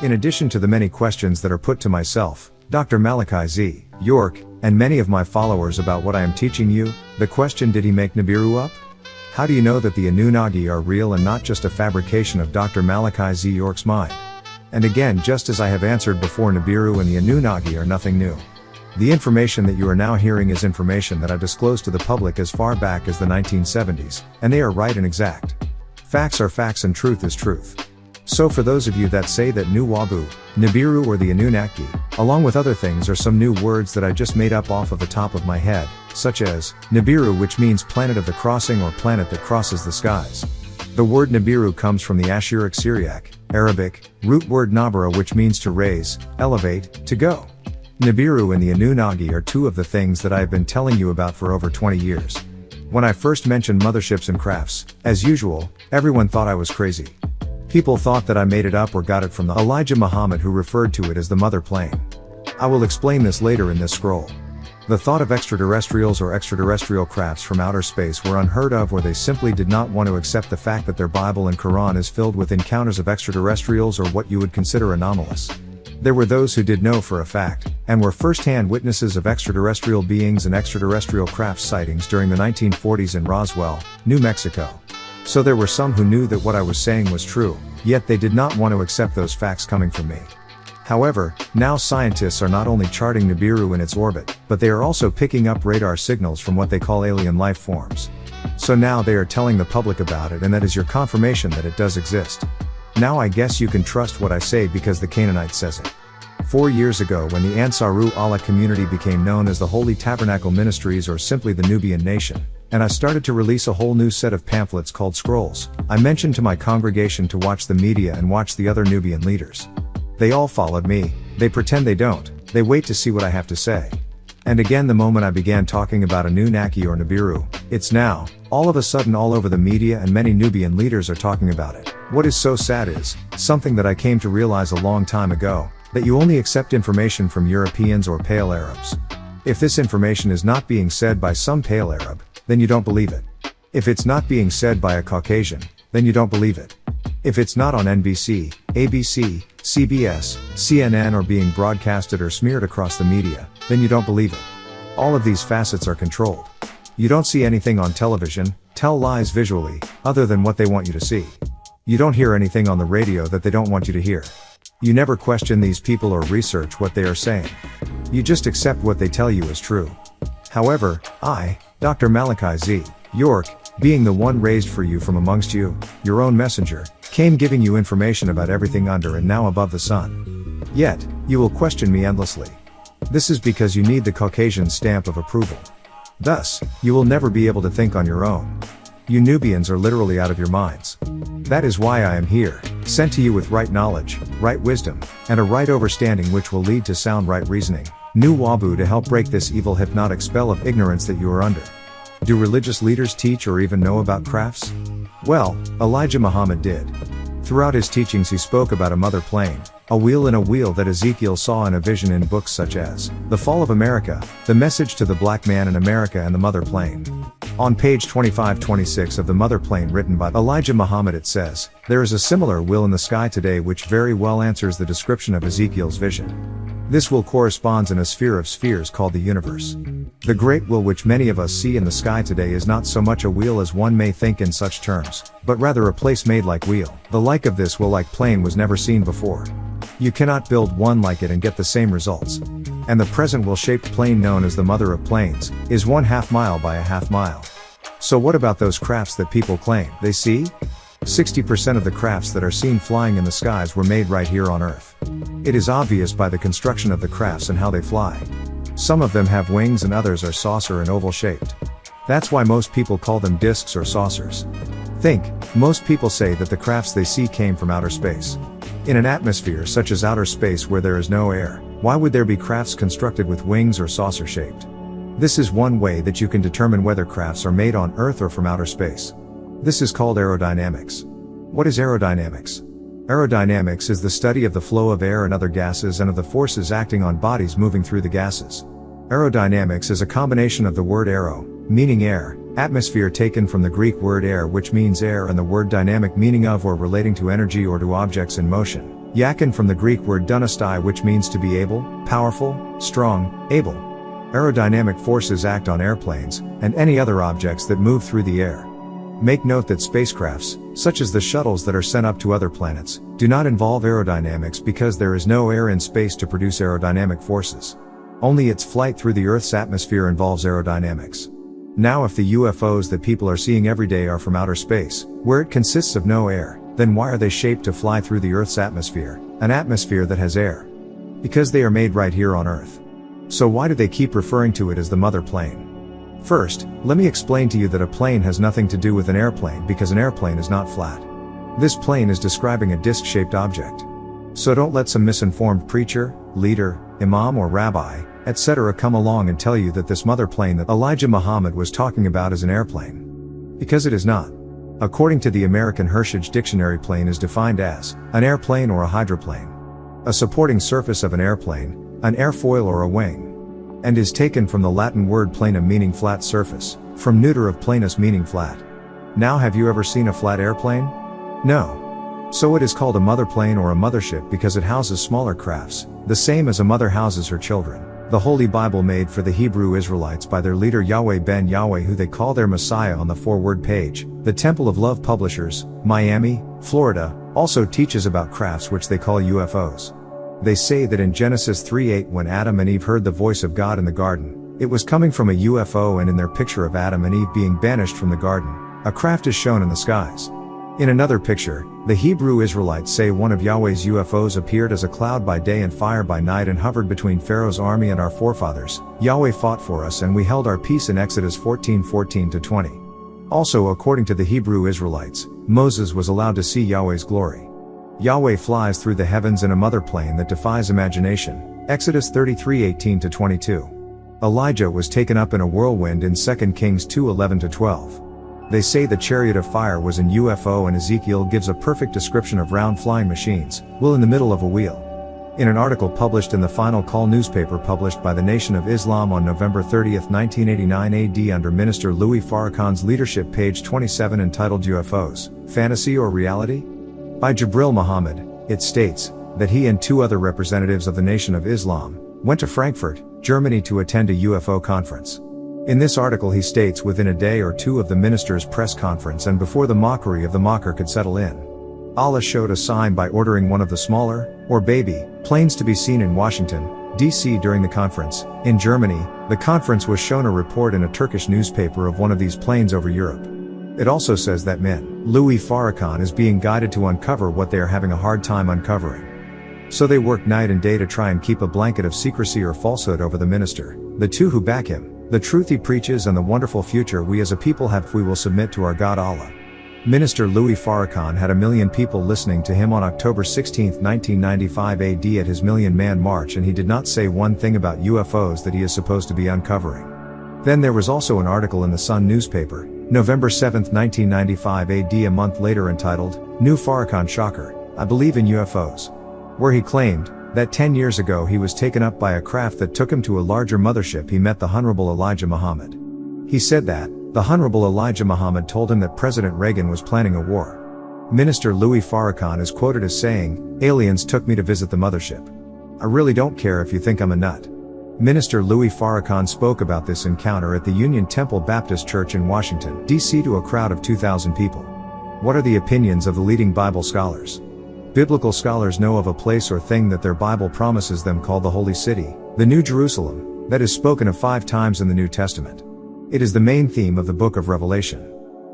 In addition to the many questions that are put to myself, Dr. Malachi Z. York, and many of my followers about what I am teaching you, the question, did he make Nibiru up? How do you know that the Anunnaqi are real and not just a fabrication of Dr. Malachi Z. York's mind? And again, just as I have answered before, Nibiru and the Anunnaqi are nothing new. The information that you are now hearing is information that I disclosed to the public as far back as the 1970s, and they are right and exact. Facts are facts and truth is truth. So for those of you that say that NWPU, Nibiru or the Anunnaqi, along with other things, are some new words that I just made up off of the top of my head, such as Nibiru, which means planet of the crossing or planet that crosses the skies. The word Nibiru comes from the Ashuric Syriac, Arabic, root word Nabara, which means to raise, elevate, to go. Nibiru and the Anunnaqi are two of the things that I have been telling you about for over 20 years. When I first mentioned motherships and crafts, as usual, everyone thought I was crazy. People thought that I made it up or got it from the Elijah Muhammad, who referred to it as the mother plane. I will explain this later in this scroll. The thought of extraterrestrials or extraterrestrial crafts from outer space were unheard of, or they simply did not want to accept the fact that their Bible and Quran is filled with encounters of extraterrestrials or what you would consider anomalous. There were those who did know for a fact, and were first-hand witnesses of extraterrestrial beings and extraterrestrial craft sightings during the 1940s in Roswell, New Mexico. So there were some who knew that what I was saying was true, yet they did not want to accept those facts coming from me. However, now scientists are not only charting Nibiru in its orbit, but they are also picking up radar signals from what they call alien life forms. So now they are telling the public about it, and that is your confirmation that it does exist. Now I guess you can trust what I say because the Canaanite says it. 4 years ago, when the Ansaru Allah community became known as the Holy Tabernacle Ministries, or simply the Nubian Nation, and I started to release a whole new set of pamphlets called Scrolls, I mentioned to my congregation to watch the media and watch the other Nubian leaders. They all followed me. They pretend they don't. They wait to see what I have to say. And again, the moment I began talking about Anunnaqi or Nibiru, it's now, all of a sudden, all over the media, and many Nubian leaders are talking about it. What is so sad is, something that I came to realize a long time ago, that you only accept information from Europeans or pale Arabs. If this information is not being said by some pale Arab, then you don't believe it. If it's not being said by a Caucasian, then you don't believe it. If it's not on NBC, ABC, CBS, CNN, or being broadcasted or smeared across the media, then you don't believe it. All of these facets are controlled. You don't see anything on television, tell lies visually, other than what they want you to see. You don't hear anything on the radio that they don't want you to hear. You never question these people or research what they are saying. You just accept what they tell you as true. However, I, Dr. Malachi Z. York, being the one raised for you from amongst you, your own messenger, came giving you information about everything under and now above the sun. Yet, you will question me endlessly. This is because you need the Caucasian stamp of approval. Thus, you will never be able to think on your own. You Nubians are literally out of your minds. That is why I am here, sent to you with right knowledge, right wisdom, and a right understanding which will lead to sound right reasoning, NWPU, to help break this evil hypnotic spell of ignorance that you are under. Do religious leaders teach or even know about crafts? Well, Elijah Muhammad did. Throughout his teachings he spoke about a mother plane, a wheel in a wheel that Ezekiel saw in a vision in books such as The Fall of America, The Message to the Black Man in America, and The Mother Plane. On page 2526 of The Mother Plane, written by Elijah Muhammad, it says, "There is a similar wheel in the sky today which very well answers the description of Ezekiel's vision. This wheel corresponds in a sphere of spheres called the universe. The great wheel which many of us see in the sky today is not so much a wheel as one may think in such terms, but rather a place made like wheel. The like of this wheel-like plane was never seen before. You cannot build one like it and get the same results. And the present wheel-shaped plane, known as the mother of planes, is 1/2 mile by 1/2 mile. So what about those crafts that people claim they see? 60% of the crafts that are seen flying in the skies were made right here on Earth. It is obvious by the construction of the crafts and how they fly. Some of them have wings and others are saucer and oval shaped. That's why most people call them discs or saucers. Think, most people say that the crafts they see came from outer space. In an atmosphere such as outer space where there is no air, why would there be crafts constructed with wings or saucer shaped? This is one way that you can determine whether crafts are made on Earth or from outer space. This is called aerodynamics. What is aerodynamics? Aerodynamics is the study of the flow of air and other gases and of the forces acting on bodies moving through the gases. Aerodynamics is a combination of the word aero, meaning air, atmosphere taken from the Greek word air which means air, and the word dynamic meaning of or relating to energy or to objects in motion. Yakin from the Greek word dunastai, which means to be able, powerful, strong, able. Aerodynamic forces act on airplanes, and any other objects that move through the air. Make note that spacecrafts, such as the shuttles that are sent up to other planets, do not involve aerodynamics because there is no air in space to produce aerodynamic forces. Only its flight through the Earth's atmosphere involves aerodynamics. Now if the UFOs that people are seeing every day are from outer space, where it consists of no air, then why are they shaped to fly through the Earth's atmosphere, an atmosphere that has air? Because they are made right here on Earth. So why do they keep referring to it as the mother plane? First, let me explain to you that a plane has nothing to do with an airplane because an airplane is not flat. This plane is describing a disc-shaped object. So don't let some misinformed preacher, leader, imam or rabbi, etc. come along and tell you that this mother plane that Elijah Muhammad was talking about is an airplane. Because it is not. According to the American Heritage Dictionary, plane is defined as an airplane or a hydroplane. A supporting surface of an airplane, an airfoil or a wing. And is taken from the Latin word planum meaning flat surface, from neuter of planus meaning flat. Now have you ever seen a flat airplane? No. So it is called a mother plane or a mothership because it houses smaller crafts, the same as a mother houses her children. The Holy Bible made for the Hebrew Israelites by their leader Yahweh ben Yahweh, who they call their Messiah, on the forward page. The Temple of Love Publishers, Miami, Florida, also teaches about crafts which they call UFOs. They say that in Genesis 3:8, when Adam and Eve heard the voice of God in the garden, it was coming from a UFO, and in their picture of Adam and Eve being banished from the garden, a craft is shown in the skies. In another picture, the Hebrew Israelites say one of Yahweh's UFOs appeared as a cloud by day and fire by night and hovered between Pharaoh's army and our forefathers. Yahweh fought for us and we held our peace, in Exodus 14:14-20. Also, according to the Hebrew Israelites, Moses was allowed to see Yahweh's glory. Yahweh flies through the heavens in a mother plane that defies imagination. Exodus 33:18-22. Elijah was taken up in a whirlwind in 2 Kings 2:11-12. They say the chariot of fire was an UFO, and Ezekiel gives a perfect description of round flying machines, wheel in the middle of a wheel. In an article published in the Final Call newspaper published by the Nation of Islam on November 30, 1989 AD under Minister Louis Farrakhan's leadership, page 27, entitled UFOs, Fantasy or Reality? By Jibril Muhammad, it states that he and two other representatives of the Nation of Islam went to Frankfurt, Germany to attend a UFO conference. In this article he states within a day or two of the minister's press conference and before the mockery of the mocker could settle in, Allah showed a sign by ordering one of the smaller, or baby, planes to be seen in Washington, D.C. during the conference. In Germany, the conference was shown a report in a Turkish newspaper of one of these planes over Europe. It also says that Louis Farrakhan is being guided to uncover what they are having a hard time uncovering. So they work night and day to try and keep a blanket of secrecy or falsehood over the minister, the two who back him, the truth he preaches, and the wonderful future we as a people have if we will submit to our God Allah. Minister Louis Farrakhan had 1 million people listening to him on October 16, 1995 AD at his Million-Man March, and he did not say one thing about UFOs that he is supposed to be uncovering. Then there was also an article in the Sun newspaper, November 7, 1995 AD, a month later, entitled, New Farrakhan Shocker, I Believe in UFOs, where he claimed that 10 years ago he was taken up by a craft that took him to a larger mothership. He met the Honorable Elijah Muhammad. He said that the Honorable Elijah Muhammad told him that President Reagan was planning a war. Minister Louis Farrakhan is quoted as saying, aliens took me to visit the mothership. I really don't care if you think I'm a nut. Minister Louis Farrakhan spoke about this encounter at the Union Temple Baptist Church in Washington, D.C. to a crowd of 2,000 people. What are the opinions of the leading Bible scholars? Biblical scholars know of a place or thing that their Bible promises them called the Holy City, the New Jerusalem, that is spoken of 5 times in the New Testament. It is the main theme of the book of Revelation.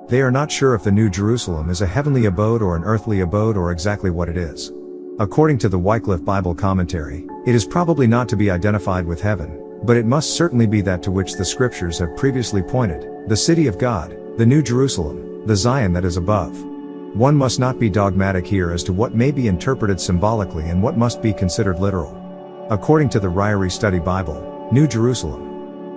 They are not sure if the New Jerusalem is a heavenly abode or an earthly abode or exactly what it is. According to the Wycliffe Bible Commentary, it is probably not to be identified with heaven, but it must certainly be that to which the scriptures have previously pointed, the city of God, the New Jerusalem, the Zion that is above. One must not be dogmatic here as to what may be interpreted symbolically and what must be considered literal. According to the Ryrie Study Bible, New Jerusalem,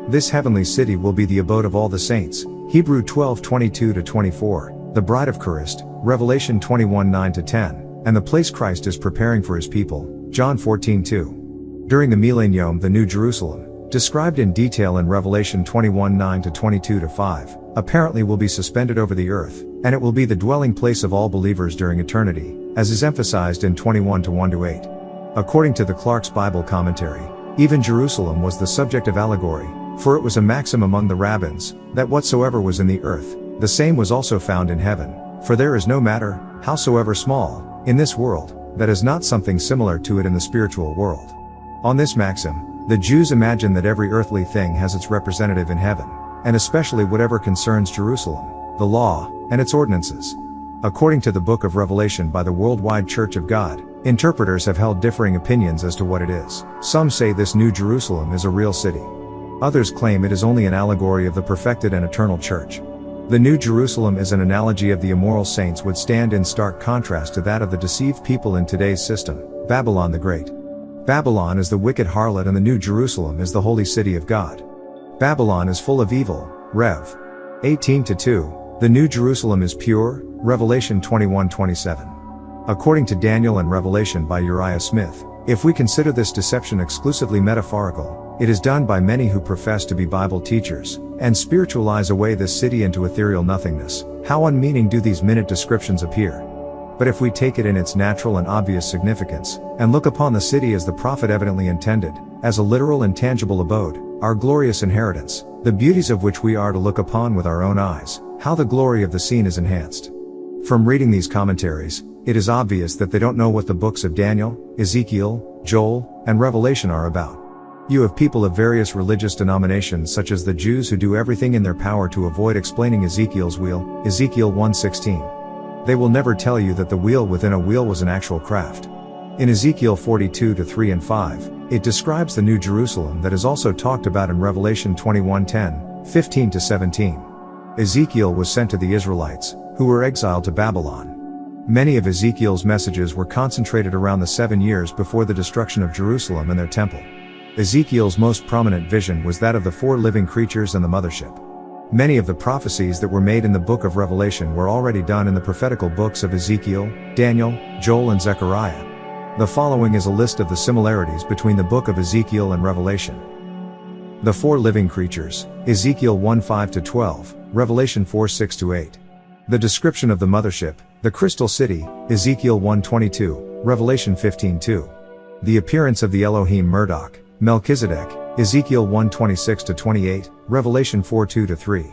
this heavenly city will be the abode of all the saints, Hebrew 12:22-24, the bride of Christ, Revelation 21:9-10, and the place Christ is preparing for his people, John 14:2. During the millennium, the New Jerusalem, described in detail in Revelation 21:9-22-5, apparently will be suspended over the earth, and it will be the dwelling place of all believers during eternity, as is emphasized in 21:1-8. According to the Clark's Bible commentary, even Jerusalem was the subject of allegory, for it was a maxim among the rabbins, that whatsoever was in the earth, the same was also found in heaven, for there is no matter, howsoever small, in this world, that is not something similar to it in the spiritual world. On this maxim, the Jews imagine that every earthly thing has its representative in heaven, and especially whatever concerns Jerusalem, the law, and its ordinances. According to the Book of Revelation by the Worldwide Church of God, interpreters have held differing opinions as to what it is. Some say this New Jerusalem is a real city. Others claim it is only an allegory of the perfected and eternal church. The New Jerusalem is an analogy of the immoral saints would stand in stark contrast to that of the deceived people in today's system, Babylon the Great. Babylon is the wicked harlot and the New Jerusalem is the holy city of God. Babylon is full of evil, Rev. 18:2. The New Jerusalem is pure, Revelation 21:27. According to Daniel and Revelation by Uriah Smith, if we consider this deception exclusively metaphorical, it is done by many who profess to be Bible teachers, and spiritualize away this city into ethereal nothingness. How unmeaning do these minute descriptions appear? But if we take it in its natural and obvious significance, and look upon the city as the prophet evidently intended, as a literal and tangible abode, our glorious inheritance, the beauties of which we are to look upon with our own eyes, how the glory of the scene is enhanced. From reading these commentaries, it is obvious that they don't know what the books of Daniel, Ezekiel, Joel, and Revelation are about. You have people of various religious denominations such as the Jews who do everything in their power to avoid explaining Ezekiel's wheel, Ezekiel 1:16. They will never tell you that the wheel within a wheel was an actual craft. In Ezekiel 42:3 and 5, it describes the New Jerusalem that is also talked about in Revelation 21:10, 15-17. Ezekiel was sent to the Israelites, who were exiled to Babylon. Many of Ezekiel's messages were concentrated around the 7 years before the destruction of Jerusalem and their temple. Ezekiel's most prominent vision was that of the 4 living creatures and the mothership. Many of the prophecies that were made in the book of Revelation were already done in the prophetical books of Ezekiel, Daniel, Joel and Zechariah. The following is a list of the similarities between the book of Ezekiel and Revelation. The 4 living creatures, Ezekiel 1:5-12, Revelation 4:6-8. The description of the mothership, the crystal city, Ezekiel 1:22, Revelation 15:2. The appearance of the Elohim Murdoch, Melchizedek, Ezekiel 1:26-28, Revelation 4:2-3.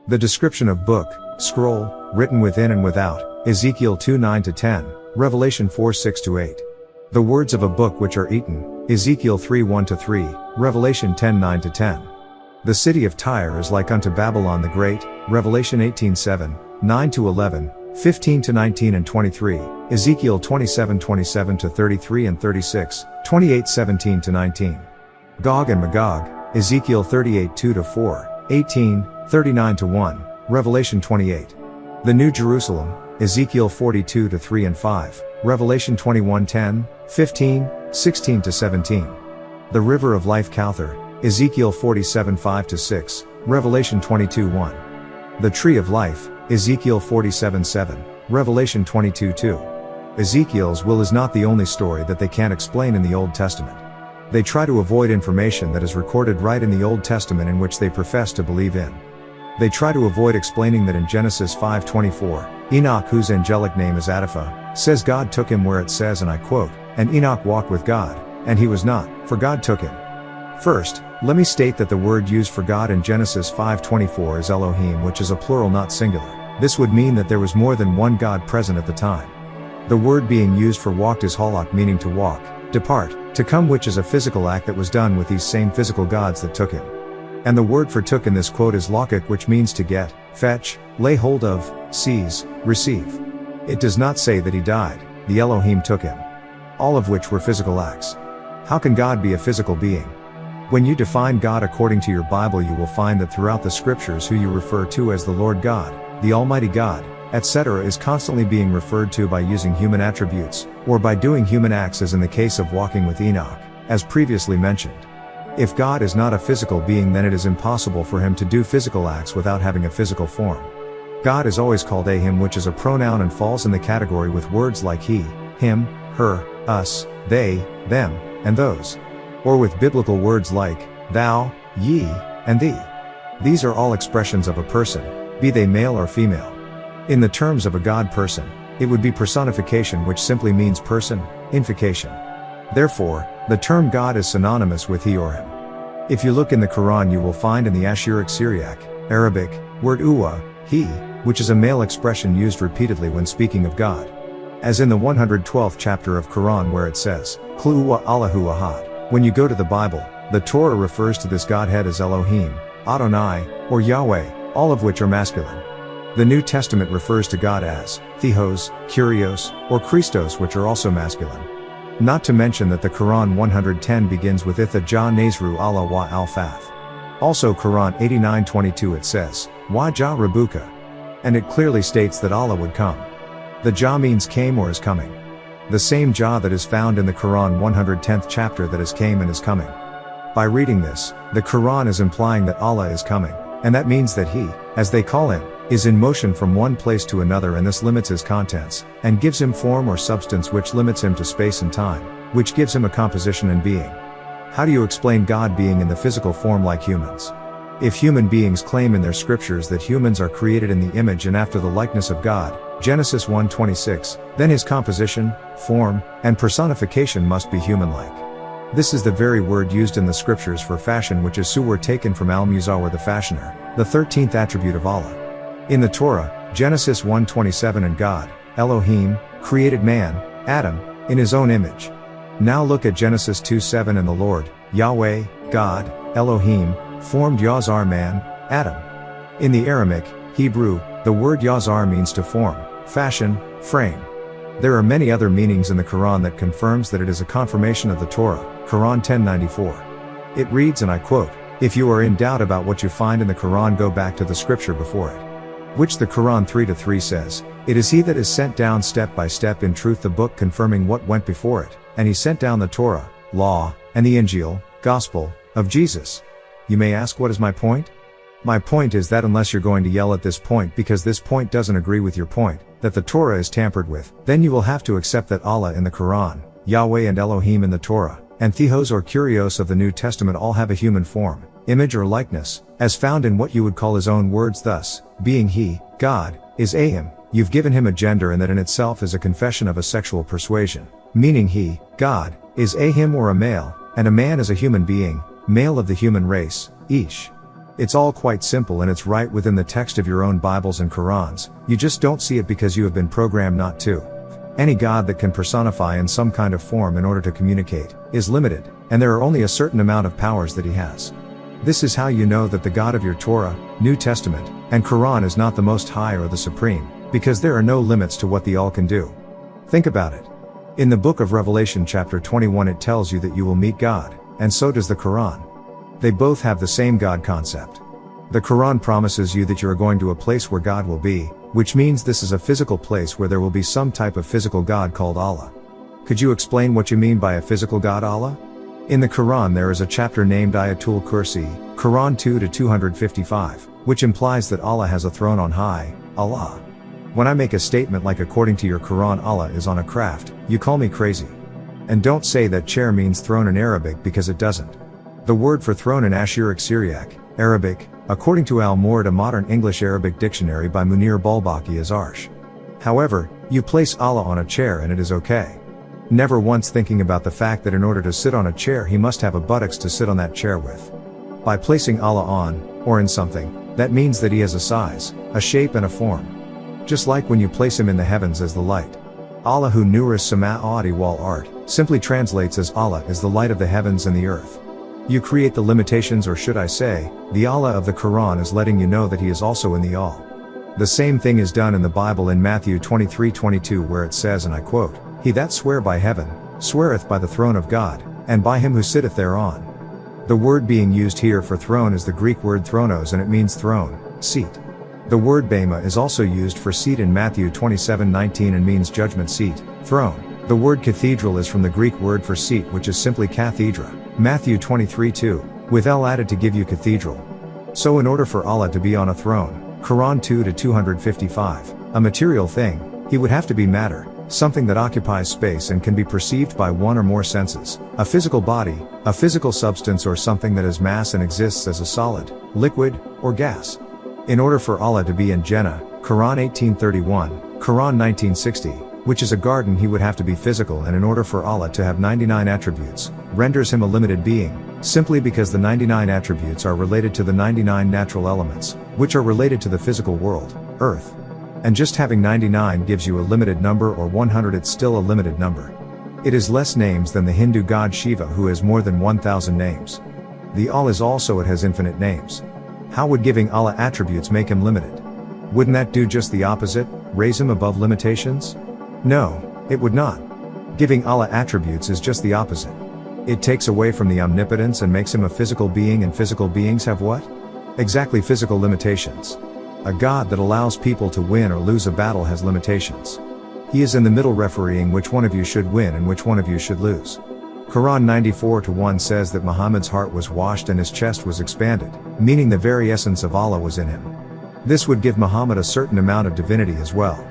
The description of book, scroll, written within and without, Ezekiel 2:9-10, Revelation 4:6-8. The words of a book which are eaten, Ezekiel 3:1-3, Revelation 10:9-10. The city of Tyre is like unto Babylon the Great, Revelation 18:7, 9-11, 15-19 and 23, Ezekiel 27:27-33 and 36, 28:17-19. Gog and Magog, Ezekiel 38:2-4, 18, 39-1, Revelation 28. The New Jerusalem, Ezekiel 42:3 and 5, Revelation 21:10, 15, 16-17. The River of Life Kauthar, Ezekiel 47:5-6, Revelation 22:1. The Tree of Life, Ezekiel 47:7, Revelation 22:2. Ezekiel's will is not the only story that they can't explain in the Old Testament. They try to avoid information that is recorded right in the Old Testament in which they profess to believe in. They try to avoid explaining that in Genesis 5:24, Enoch, whose angelic name is Adipha, says God took him where it says, and I quote, "And Enoch walked with God, and he was not, for God took him." First, let me state that the word used for God in Genesis 5:24 is Elohim, which is a plural not singular. This would mean that there was more than one God present at the time. The word being used for walked is halak, meaning to walk, depart, to come, which is a physical act that was done with these same physical gods that took him. And the word for took in this quote is lakak, which means to get, fetch, lay hold of, seize, receive. It does not say that he died, the Elohim took him. All of which were physical acts. How can God be a physical being? When you define God according to your Bible, you will find that throughout the scriptures who you refer to as the Lord God, the Almighty God, etc. is constantly being referred to by using human attributes, or by doing human acts, as in the case of walking with Enoch, as previously mentioned. If God is not a physical being, then it is impossible for him to do physical acts without having a physical form. God is always called a him, which is a pronoun and falls in the category with words like he, him, her, us, they, them, and those. Or with biblical words like thou, ye, and thee. These are all expressions of a person, be they male or female. In the terms of a God person, it would be personification, which simply means person, infication. Therefore, the term God is synonymous with he or him. If you look in the Quran, you will find in the Ashuric Syriac, Arabic, word uwa, he, which is a male expression used repeatedly when speaking of God. As in the 112th chapter of Quran where it says, Qul huwa Allahu ahad. When you go to the Bible, the Torah refers to this Godhead as Elohim, Adonai, or Yahweh, all of which are masculine. The New Testament refers to God as Theos, Kyrios, or Christos, which are also masculine. Not to mention that the Quran 110 begins with Itha Ja Nazru Allah wa al-Fath. Also Quran 89:22 it says, Wa Ja Rabuka. And it clearly states that Allah would come. The Ja means came or is coming. The same Ja that is found in the Quran 110th chapter that is came and is coming. By reading this, the Quran is implying that Allah is coming, and that means that he, as they call him, is in motion from one place to another, and this limits his contents, and gives him form or substance, which limits him to space and time, which gives him a composition and being. How do you explain God being in the physical form like humans? If human beings claim in their scriptures that humans are created in the image and after the likeness of God, Genesis 1:26, then his composition, form, and personification must be human-like. This is the very word used in the scriptures for fashion, which is suwar, taken from al-Muzawwir, the fashioner, the 13th attribute of Allah. In the Torah, Genesis 1:27, and God, Elohim, created man, Adam, in his own image. Now look at Genesis 2:7, and the Lord, Yahweh, God, Elohim, formed Yazar man, Adam. In the Aramaic, Hebrew, the word Yazar means to form, fashion, frame. There are many other meanings in the Quran that confirms that it is a confirmation of the Torah, Quran 10:94. It reads, and I quote, If you are in doubt about what you find in the Quran, go back to the scripture before it. Which the Quran 3:3 says, It is he that is sent down step by step in truth the book confirming what went before it, and he sent down the Torah, law, and the Injil, gospel, of Jesus. You may ask, what is my point? My point is that unless you're going to yell at this point because this point doesn't agree with your point, that the Torah is tampered with, then you will have to accept that Allah in the Quran, Yahweh and Elohim in the Torah, and Theos or Kyrios of the New Testament all have a human form, image or likeness, as found in what you would call his own words, thus, being he, God, is a him, you've given him a gender, and that in itself is a confession of a sexual persuasion, meaning he, God, is a him or a male, and a man is a human being, male of the human race, Ish. It's all quite simple, and it's right within the text of your own Bibles and Qurans, you just don't see it because you have been programmed not to. Any God that can personify in some kind of form in order to communicate, is limited, and there are only a certain amount of powers that he has. This is how you know that the God of your Torah, New Testament, and Quran is not the Most High or the Supreme, because there are no limits to what the All can do. Think about it. In the book of Revelation chapter 21 it tells you that you will meet God, and so does the Quran. They both have the same God concept. The Quran promises you that you are going to a place where God will be, which means this is a physical place where there will be some type of physical God called Allah. Could you explain what you mean by a physical God, Allah? In the Quran there is a chapter named Ayatul Kursi, Quran 2-255, which implies that Allah has a throne on high, Allah. When I make a statement like according to your Quran Allah is on a craft, you call me crazy. And don't say that chair means throne in Arabic, because it doesn't. The word for throne in Ashuric Syriac, Arabic, according to Al-Murad, a modern English-Arabic dictionary by Munir Bulbaki, is arsh. However, you place Allah on a chair and it is okay. Never once thinking about the fact that in order to sit on a chair he must have a buttocks to sit on that chair with. By placing Allah on, or in something, that means that he has a size, a shape and a form. Just like when you place him in the heavens as the light. Allahu Nuris Sama'ati wal Art, simply translates as Allah is the light of the heavens and the earth. You create the limitations, or should I say, the Allah of the Quran is letting you know that he is also in the All. The same thing is done in the Bible in Matthew 23:22 where it says, and I quote, He that swear by heaven, sweareth by the throne of God, and by him who sitteth thereon. The word being used here for throne is the Greek word thronos, and it means throne, seat. The word bema is also used for seat in Matthew 27:19 and means judgment seat, throne. The word cathedral is from the Greek word for seat, which is simply cathedra, Matthew 23:2, with L added to give you cathedral. So in order for Allah to be on a throne, Quran 2-255, a material thing, he would have to be matter, something that occupies space and can be perceived by one or more senses, a physical body, a physical substance, or something that has mass and exists as a solid, liquid, or gas. In order for Allah to be in Jannah, Quran 1831, Quran 1960, which is a garden, he would have to be physical, and in order for Allah to have 99 attributes, renders him a limited being, simply because the 99 attributes are related to the 99 natural elements, which are related to the physical world, earth. And just having 99 gives you a limited number, or 100, it's still a limited number. It is less names than the Hindu god Shiva, who has more than 1000 names. The All is also, it has infinite names. How would giving Allah attributes make him limited? Wouldn't that do just the opposite, raise him above limitations? No, it would not. Giving Allah attributes is just the opposite. It takes away from the omnipotence and makes him a physical being, and physical beings have what? Exactly, physical limitations. A god that allows people to win or lose a battle has limitations. He is in the middle, refereeing which one of you should win and which one of you should lose. Quran 94:1 says that Muhammad's heart was washed and his chest was expanded, meaning the very essence of Allah was in him. This would give Muhammad a certain amount of divinity as well.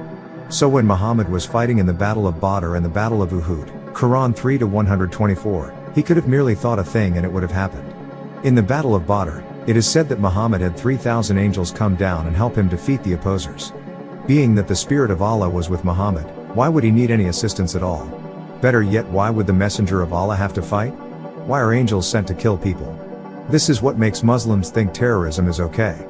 So when Muhammad was fighting in the Battle of Badr and the Battle of Uhud, Quran 3:124, he could have merely thought a thing and it would have happened. In the Battle of Badr, it is said that Muhammad had 3,000 angels come down and help him defeat the opposers. Being that the Spirit of Allah was with Muhammad, why would he need any assistance at all? Better yet, why would the Messenger of Allah have to fight? Why are angels sent to kill people? This is what makes Muslims think terrorism is okay.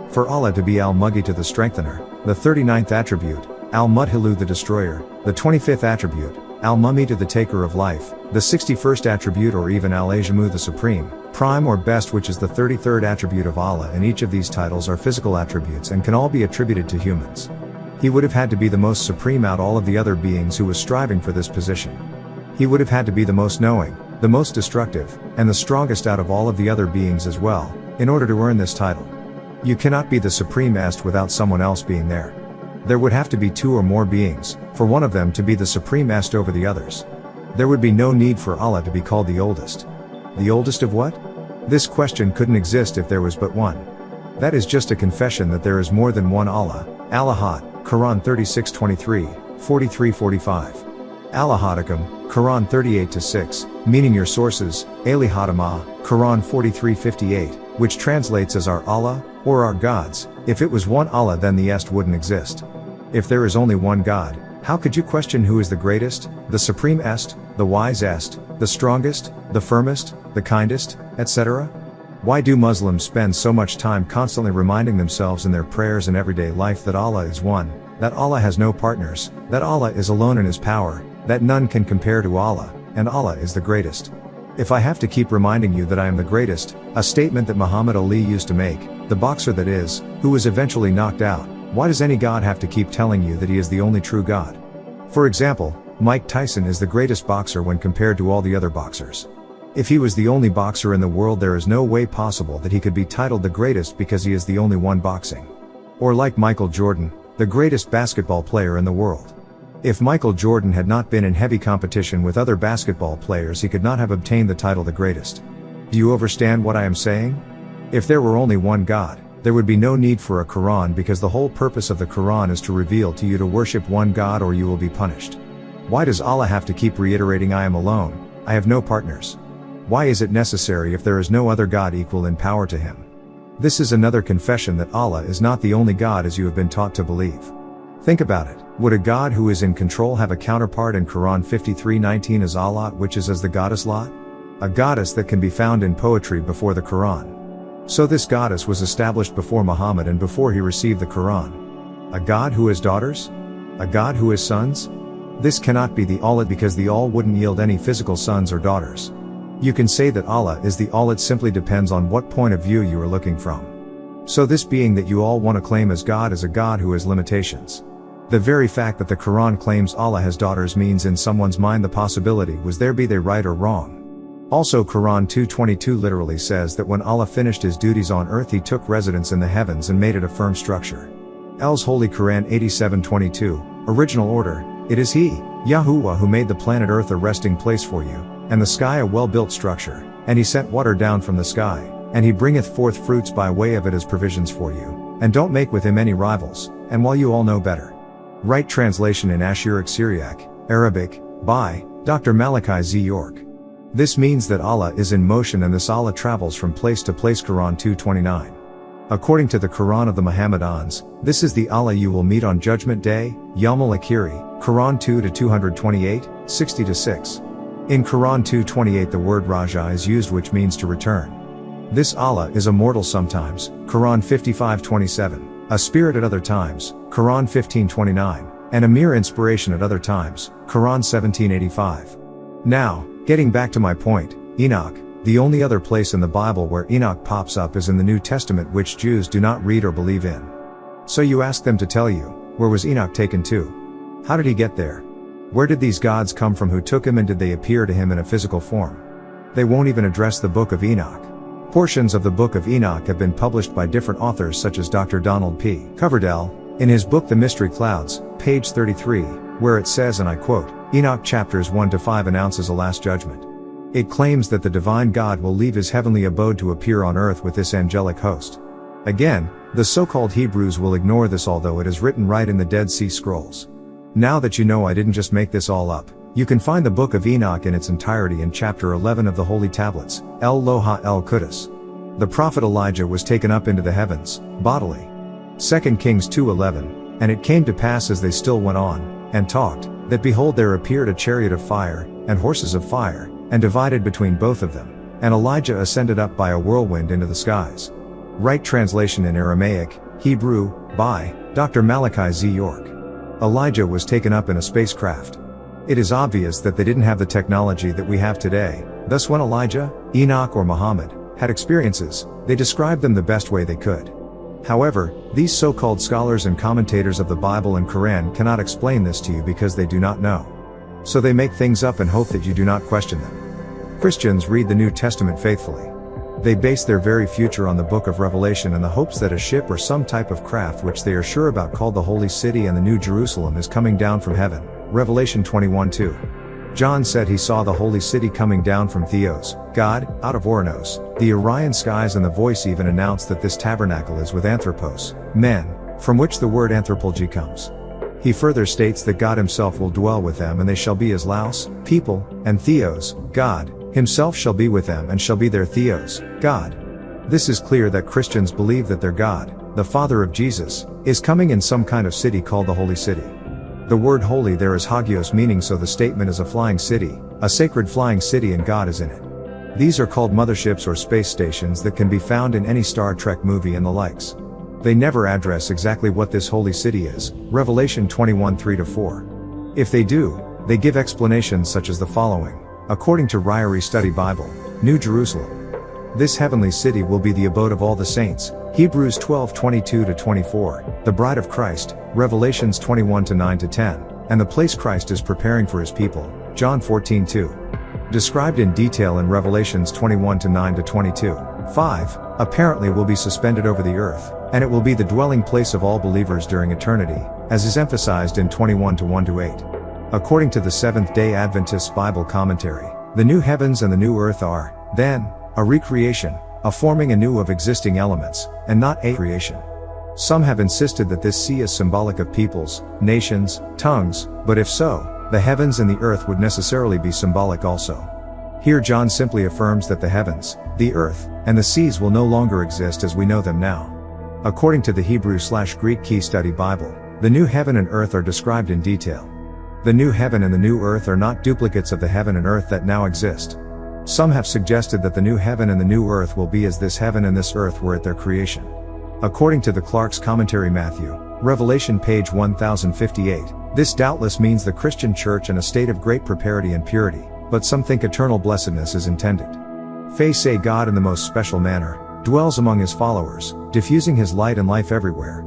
For Allah to be Al-Mughi, to the strengthener, the 39th attribute, Al-Mudhilu, the destroyer, the 25th attribute, Al-Mumi, to the taker of life, the 61st attribute, or even Al-Ajamu, the supreme, prime or best, which is the 33rd attribute of Allah, and each of these titles are physical attributes and can all be attributed to humans. He would have had to be the most supreme out all of the other beings who was striving for this position. He would have had to be the most knowing, the most destructive, and the strongest out of all of the other beings as well, in order to earn this title. You cannot be the supreme est without someone else being there. There would have to be two or more beings, for one of them to be the supreme est over the others. There would be no need for Allah to be called the oldest. The oldest of what? This question couldn't exist if there was but one. That is just a confession that there is more than one Allah, Allahat, Quran 36:23, 43-45. Allahatakum, Quran 38-6, meaning your sources, Alihatama, Quran 43:58, which translates as our Allah, or our gods. If it was one Allah, then the est wouldn't exist. If there is only one God, how could you question who is the greatest, the supreme est, the wise est, the strongest, the firmest, the kindest, etc.? Why do Muslims spend so much time constantly reminding themselves in their prayers and everyday life that Allah is one, that Allah has no partners, that Allah is alone in His power, that none can compare to Allah, and Allah is the greatest? If I have to keep reminding you that I am the greatest, a statement that Muhammad Ali used to make, the boxer that is, who was eventually knocked out, why does any God have to keep telling you that he is the only true God? For example, Mike Tyson is the greatest boxer when compared to all the other boxers. If he was the only boxer in the world, there is no way possible that he could be titled the greatest because he is the only one boxing. Or like Michael Jordan, the greatest basketball player in the world. If Michael Jordan had not been in heavy competition with other basketball players, he could not have obtained the title the greatest. Do you understand what I am saying? If there were only one God, there would be no need for a Quran, because the whole purpose of the Quran is to reveal to you to worship one God or you will be punished. Why does Allah have to keep reiterating I am alone, I have no partners? Why is it necessary if there is no other God equal in power to Him? This is another confession that Allah is not the only God as you have been taught to believe. Think about it. Would a God who is in control have a counterpart in Quran 53:19 as Allah, which is as the goddess Lot? A goddess that can be found in poetry before the Quran. So this goddess was established before Muhammad and before he received the Quran. A God who has daughters? A God who has sons? This cannot be the All, because the All wouldn't yield any physical sons or daughters. You can say that Allah is the All, it simply depends on what point of view you are looking from. So this being that you all want to claim as God is a God who has limitations. The very fact that the Quran claims Allah has daughters means in someone's mind the possibility was there, be they right or wrong. Also Quran 2:22 literally says that when Allah finished His duties on earth, He took residence in the heavens and made it a firm structure. El's Holy Quran 87:22, original order, it is He, Yahuwah, who made the planet earth a resting place for you, and the sky a well-built structure, and He sent water down from the sky, and He bringeth forth fruits by way of it as provisions for you, and don't make with Him any rivals, and while you all know better. Right translation in Ashuric Syriac, Arabic, by Dr. Malachi Z. York. This means that Allah is in motion and this Allah travels from place to place. Quran 2:29. According to the Quran of the Muhammadans, this is the Allah you will meet on Judgment Day, Yawm al-Akhiri, Quran 2-228, 60-6. In Quran 2:28 the word Raja is used, which means to return. This Allah is immortal sometimes, Quran 55:27, a spirit at other times, Quran 15:29, and a mere inspiration at other times, Quran 17:85. Now, getting back to my point, Enoch, the only other place in the Bible where Enoch pops up is in the New Testament, which Jews do not read or believe in. So you ask them to tell you, where was Enoch taken to? How did he get there? Where did these gods come from who took him, and did they appear to him in a physical form? They won't even address the Book of Enoch. Portions of the Book of Enoch have been published by different authors such as Dr. Donald P. Coverdell, in his book The Mystery Clouds, page 33, where it says, and I quote, Enoch chapters 1-5 announces a last judgment. It claims that the divine God will leave his heavenly abode to appear on earth with this angelic host. Again, the so-called Hebrews will ignore this, although it is written right in the Dead Sea Scrolls. Now that you know I didn't just make this all up, you can find the Book of Enoch in its entirety in chapter 11 of the Holy Tablets, El Loha El Qudus. The prophet Elijah was taken up into the heavens, bodily. 2 Kings 2:11, and it came to pass as they still went on, and talked, that behold there appeared a chariot of fire, and horses of fire, and divided between both of them, and Elijah ascended up by a whirlwind into the skies. Right translation in Aramaic, Hebrew, by Dr. Malachi Z. York. Elijah was taken up in a spacecraft. It is obvious that they didn't have the technology that we have today, thus when Elijah, Enoch or Muhammad had experiences, they described them the best way they could. However, these so-called scholars and commentators of the Bible and Quran cannot explain this to you because they do not know. So they make things up and hope that you do not question them. Christians read the New Testament faithfully. They base their very future on the book of Revelation in the hopes that a ship or some type of craft which they are sure about called the Holy City and the New Jerusalem is coming down from heaven, Revelation 21:2. John said he saw the Holy City coming down from Theos, God, out of Oranos, the Orion skies, and the voice even announced that this tabernacle is with anthropos, men, from which the word anthropology comes. He further states that God himself will dwell with them and they shall be his laos, people, and Theos, God, himself shall be with them and shall be their Theos, God. This is clear that Christians believe that their God, the Father of Jesus, is coming in some kind of city called the Holy City. The word holy there is hagios, meaning so the statement is a flying city, a sacred flying city, and God is in it. These are called motherships or space stations that can be found in any Star Trek movie and the likes. They never address exactly what this holy city is, Revelation 21:3-4. If they do, they give explanations such as the following. According to Ryrie Study Bible, New Jerusalem. This heavenly city will be the abode of all the saints, Hebrews 12:22-24, the bride of Christ, Revelations 21:9-10, and the place Christ is preparing for his people, John 14:2. Described in detail in Revelations 21:9-22. 5, apparently will be suspended over the earth, and it will be the dwelling place of all believers during eternity, as is emphasized in 21:1-8. According to the Seventh-day Adventist Bible commentary, the new heavens and the new earth are, then, a recreation, a forming anew of existing elements, and not a creation. Some have insisted that this sea is symbolic of peoples, nations, tongues, but if so, the heavens and the earth would necessarily be symbolic also. Here John simply affirms that the heavens, the earth, and the seas will no longer exist as we know them now. According to the Hebrew/Greek Key Study Bible, the new heaven and earth are described in detail. The new heaven and the new earth are not duplicates of the heaven and earth that now exist. Some have suggested that the new heaven and the new earth will be as this heaven and this earth were at their creation. According to the Clark's Commentary Matthew, Revelation page 1058, this doubtless means the Christian church in a state of great propriety and purity, but some think eternal blessedness is intended. Faith say God in the most special manner, dwells among his followers, diffusing his light and life everywhere.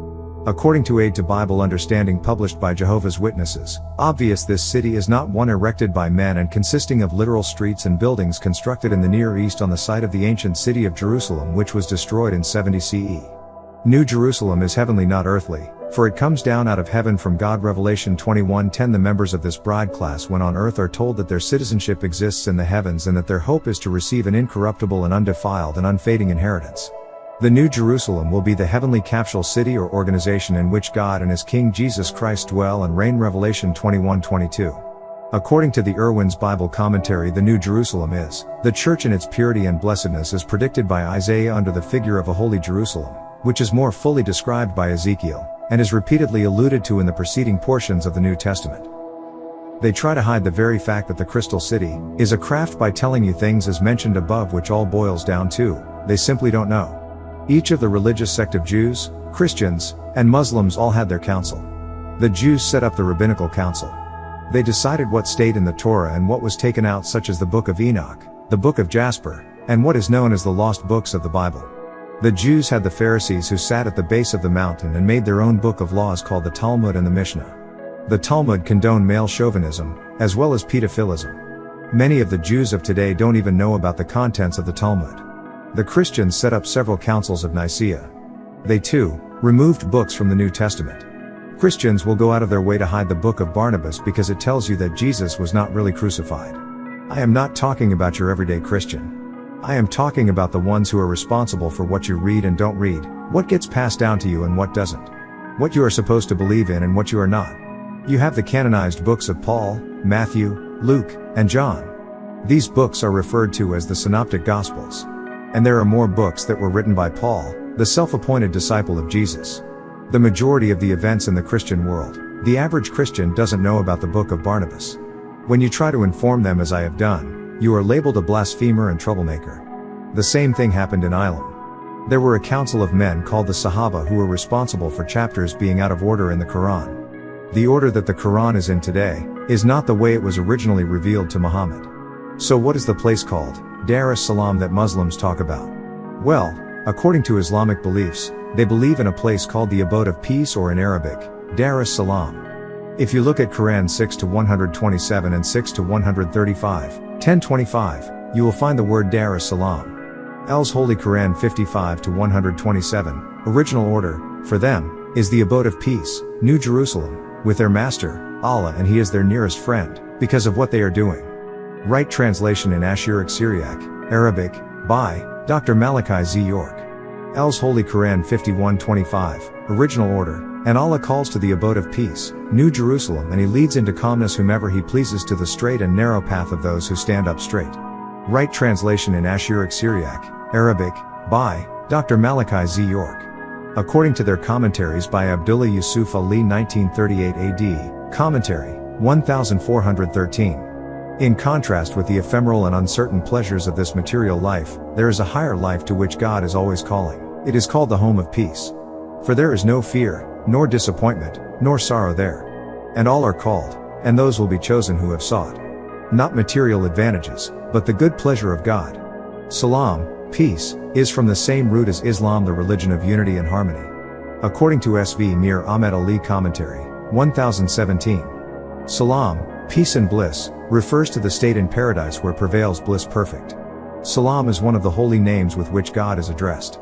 According to Aid to Bible Understanding published by Jehovah's Witnesses, obvious this city is not one erected by men and consisting of literal streets and buildings constructed in the Near East on the site of the ancient city of Jerusalem, which was destroyed in 70 CE. New Jerusalem is heavenly, not earthly, for it comes down out of heaven from God. Revelation 21:10. The members of this bride class when on earth are told that their citizenship exists in the heavens and that their hope is to receive an incorruptible and undefiled and unfading inheritance. The New Jerusalem will be the heavenly capsule city or organization in which God and his King Jesus Christ dwell and reign. Revelation 21:22. According to the Irwin's Bible commentary, the New Jerusalem is the church in its purity and blessedness as predicted by Isaiah under the figure of a holy Jerusalem, which is more fully described by Ezekiel, and is repeatedly alluded to in the preceding portions of the New Testament. They try to hide the very fact that the crystal city is a craft by telling you things as mentioned above, which all boils down to, they simply don't know. Each of the religious sect of Jews, Christians, and Muslims all had their council. The Jews set up the rabbinical council. They decided what stayed in the Torah and what was taken out, such as the Book of Enoch, the Book of Jasper, and what is known as the lost books of the Bible. The Jews had the Pharisees, who sat at the base of the mountain and made their own book of laws called the Talmud and the Mishnah. The Talmud condoned male chauvinism, as well as pedophilism. Many of the Jews of today don't even know about the contents of the Talmud. The Christians set up several councils of Nicaea. They too removed books from the New Testament. Christians will go out of their way to hide the book of Barnabas because it tells you that Jesus was not really crucified. I am not talking about your everyday Christian. I am talking about the ones who are responsible for what you read and don't read, what gets passed down to you and what doesn't, what you are supposed to believe in and what you are not. You have the canonized books of Paul, Matthew, Luke, and John. These books are referred to as the Synoptic Gospels. And there are more books that were written by Paul, the self-appointed disciple of Jesus. The majority of the events in the Christian world, the average Christian doesn't know about the book of Barnabas. When you try to inform them, as I have done, you are labeled a blasphemer and troublemaker. The same thing happened in Ilam. There were a council of men called the Sahaba who were responsible for chapters being out of order in the Quran. The order that the Quran is in today is not the way it was originally revealed to Muhammad. So what is the place called Dar es-Salaam that Muslims talk about? Well, according to Islamic beliefs, they believe in a place called the Abode of Peace, or in Arabic, Dar es-Salaam. If you look at Quran 6-127 and 6-135, 1025, you will find the word Dar es-Salaam. L's Holy Quran 55-127, original order, for them, is the Abode of Peace, New Jerusalem, with their master, Allah, and he is their nearest friend, because of what they are doing. Right translation in Ashuric Syriac, Arabic, by Dr. Malachi Z. York. L's Holy Quran 51:25, original order, and Allah calls to the abode of peace, New Jerusalem, and he leads into calmness whomever he pleases to the straight and narrow path of those who stand up straight. Right translation in Ashuric Syriac, Arabic, by Dr. Malachi Z. York. According to their commentaries by Abdullah Yusuf Ali 1938 AD, commentary, 1413. In contrast with the ephemeral and uncertain pleasures of this material life, there is a higher life to which God is always calling. It is called the home of peace. For there is no fear, nor disappointment, nor sorrow there. And all are called, and those will be chosen who have sought not material advantages, but the good pleasure of God. Salam, peace, is from the same root as Islam, the religion of unity and harmony. According to S.V. Mir Ahmed Ali Commentary, 1017. Salam, peace and bliss, refers to the state in paradise where prevails bliss perfect. Salam is one of the holy names with which God is addressed.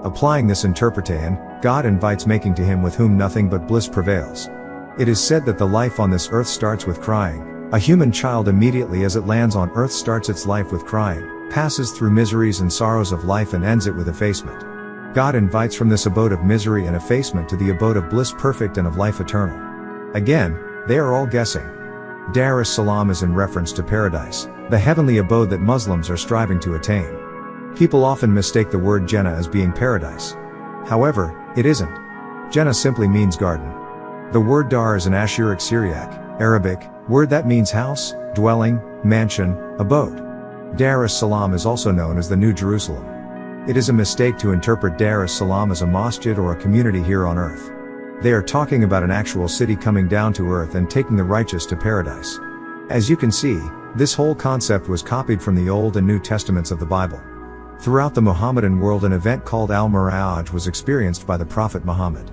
Applying this interpretation, God invites making to him with whom nothing but bliss prevails. It is said that the life on this earth starts with crying. A human child immediately as it lands on earth starts its life with crying, passes through miseries and sorrows of life and ends it with effacement. God invites from this abode of misery and effacement to the abode of bliss perfect and of life eternal. Again, they are all guessing. Dar es-Salaam is in reference to paradise, the heavenly abode that Muslims are striving to attain. People often mistake the word Jannah as being paradise. However, it isn't. Jannah simply means garden. The word Dar is an Ashuric Syriac, Arabic, word that means house, dwelling, mansion, abode. Dar es-Salaam is also known as the New Jerusalem. It is a mistake to interpret Dar es-Salaam as a masjid or a community here on earth. They are talking about an actual city coming down to earth and taking the righteous to paradise. As you can see, this whole concept was copied from the Old and New Testaments of the Bible. Throughout the Muhammadan world, an event called Al-Miraj was experienced by the Prophet Muhammad.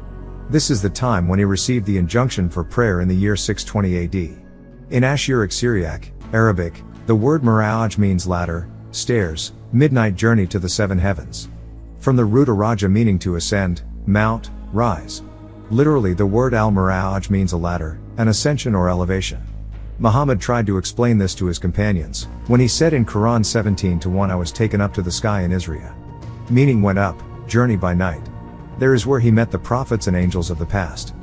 This is the time when he received the injunction for prayer in the year 620 AD. In Ashuric Syriac, Arabic, the word Miraj means ladder, stairs, midnight journey to the seven heavens. From the root araja meaning to ascend, mount, rise. Literally the word al-Miraj means a ladder, an ascension or elevation. Muhammad tried to explain this to his companions, when he said in Quran 17:1, I was taken up to the sky in Israel. Meaning went up, journey by night. There is where he met the prophets and angels of the past.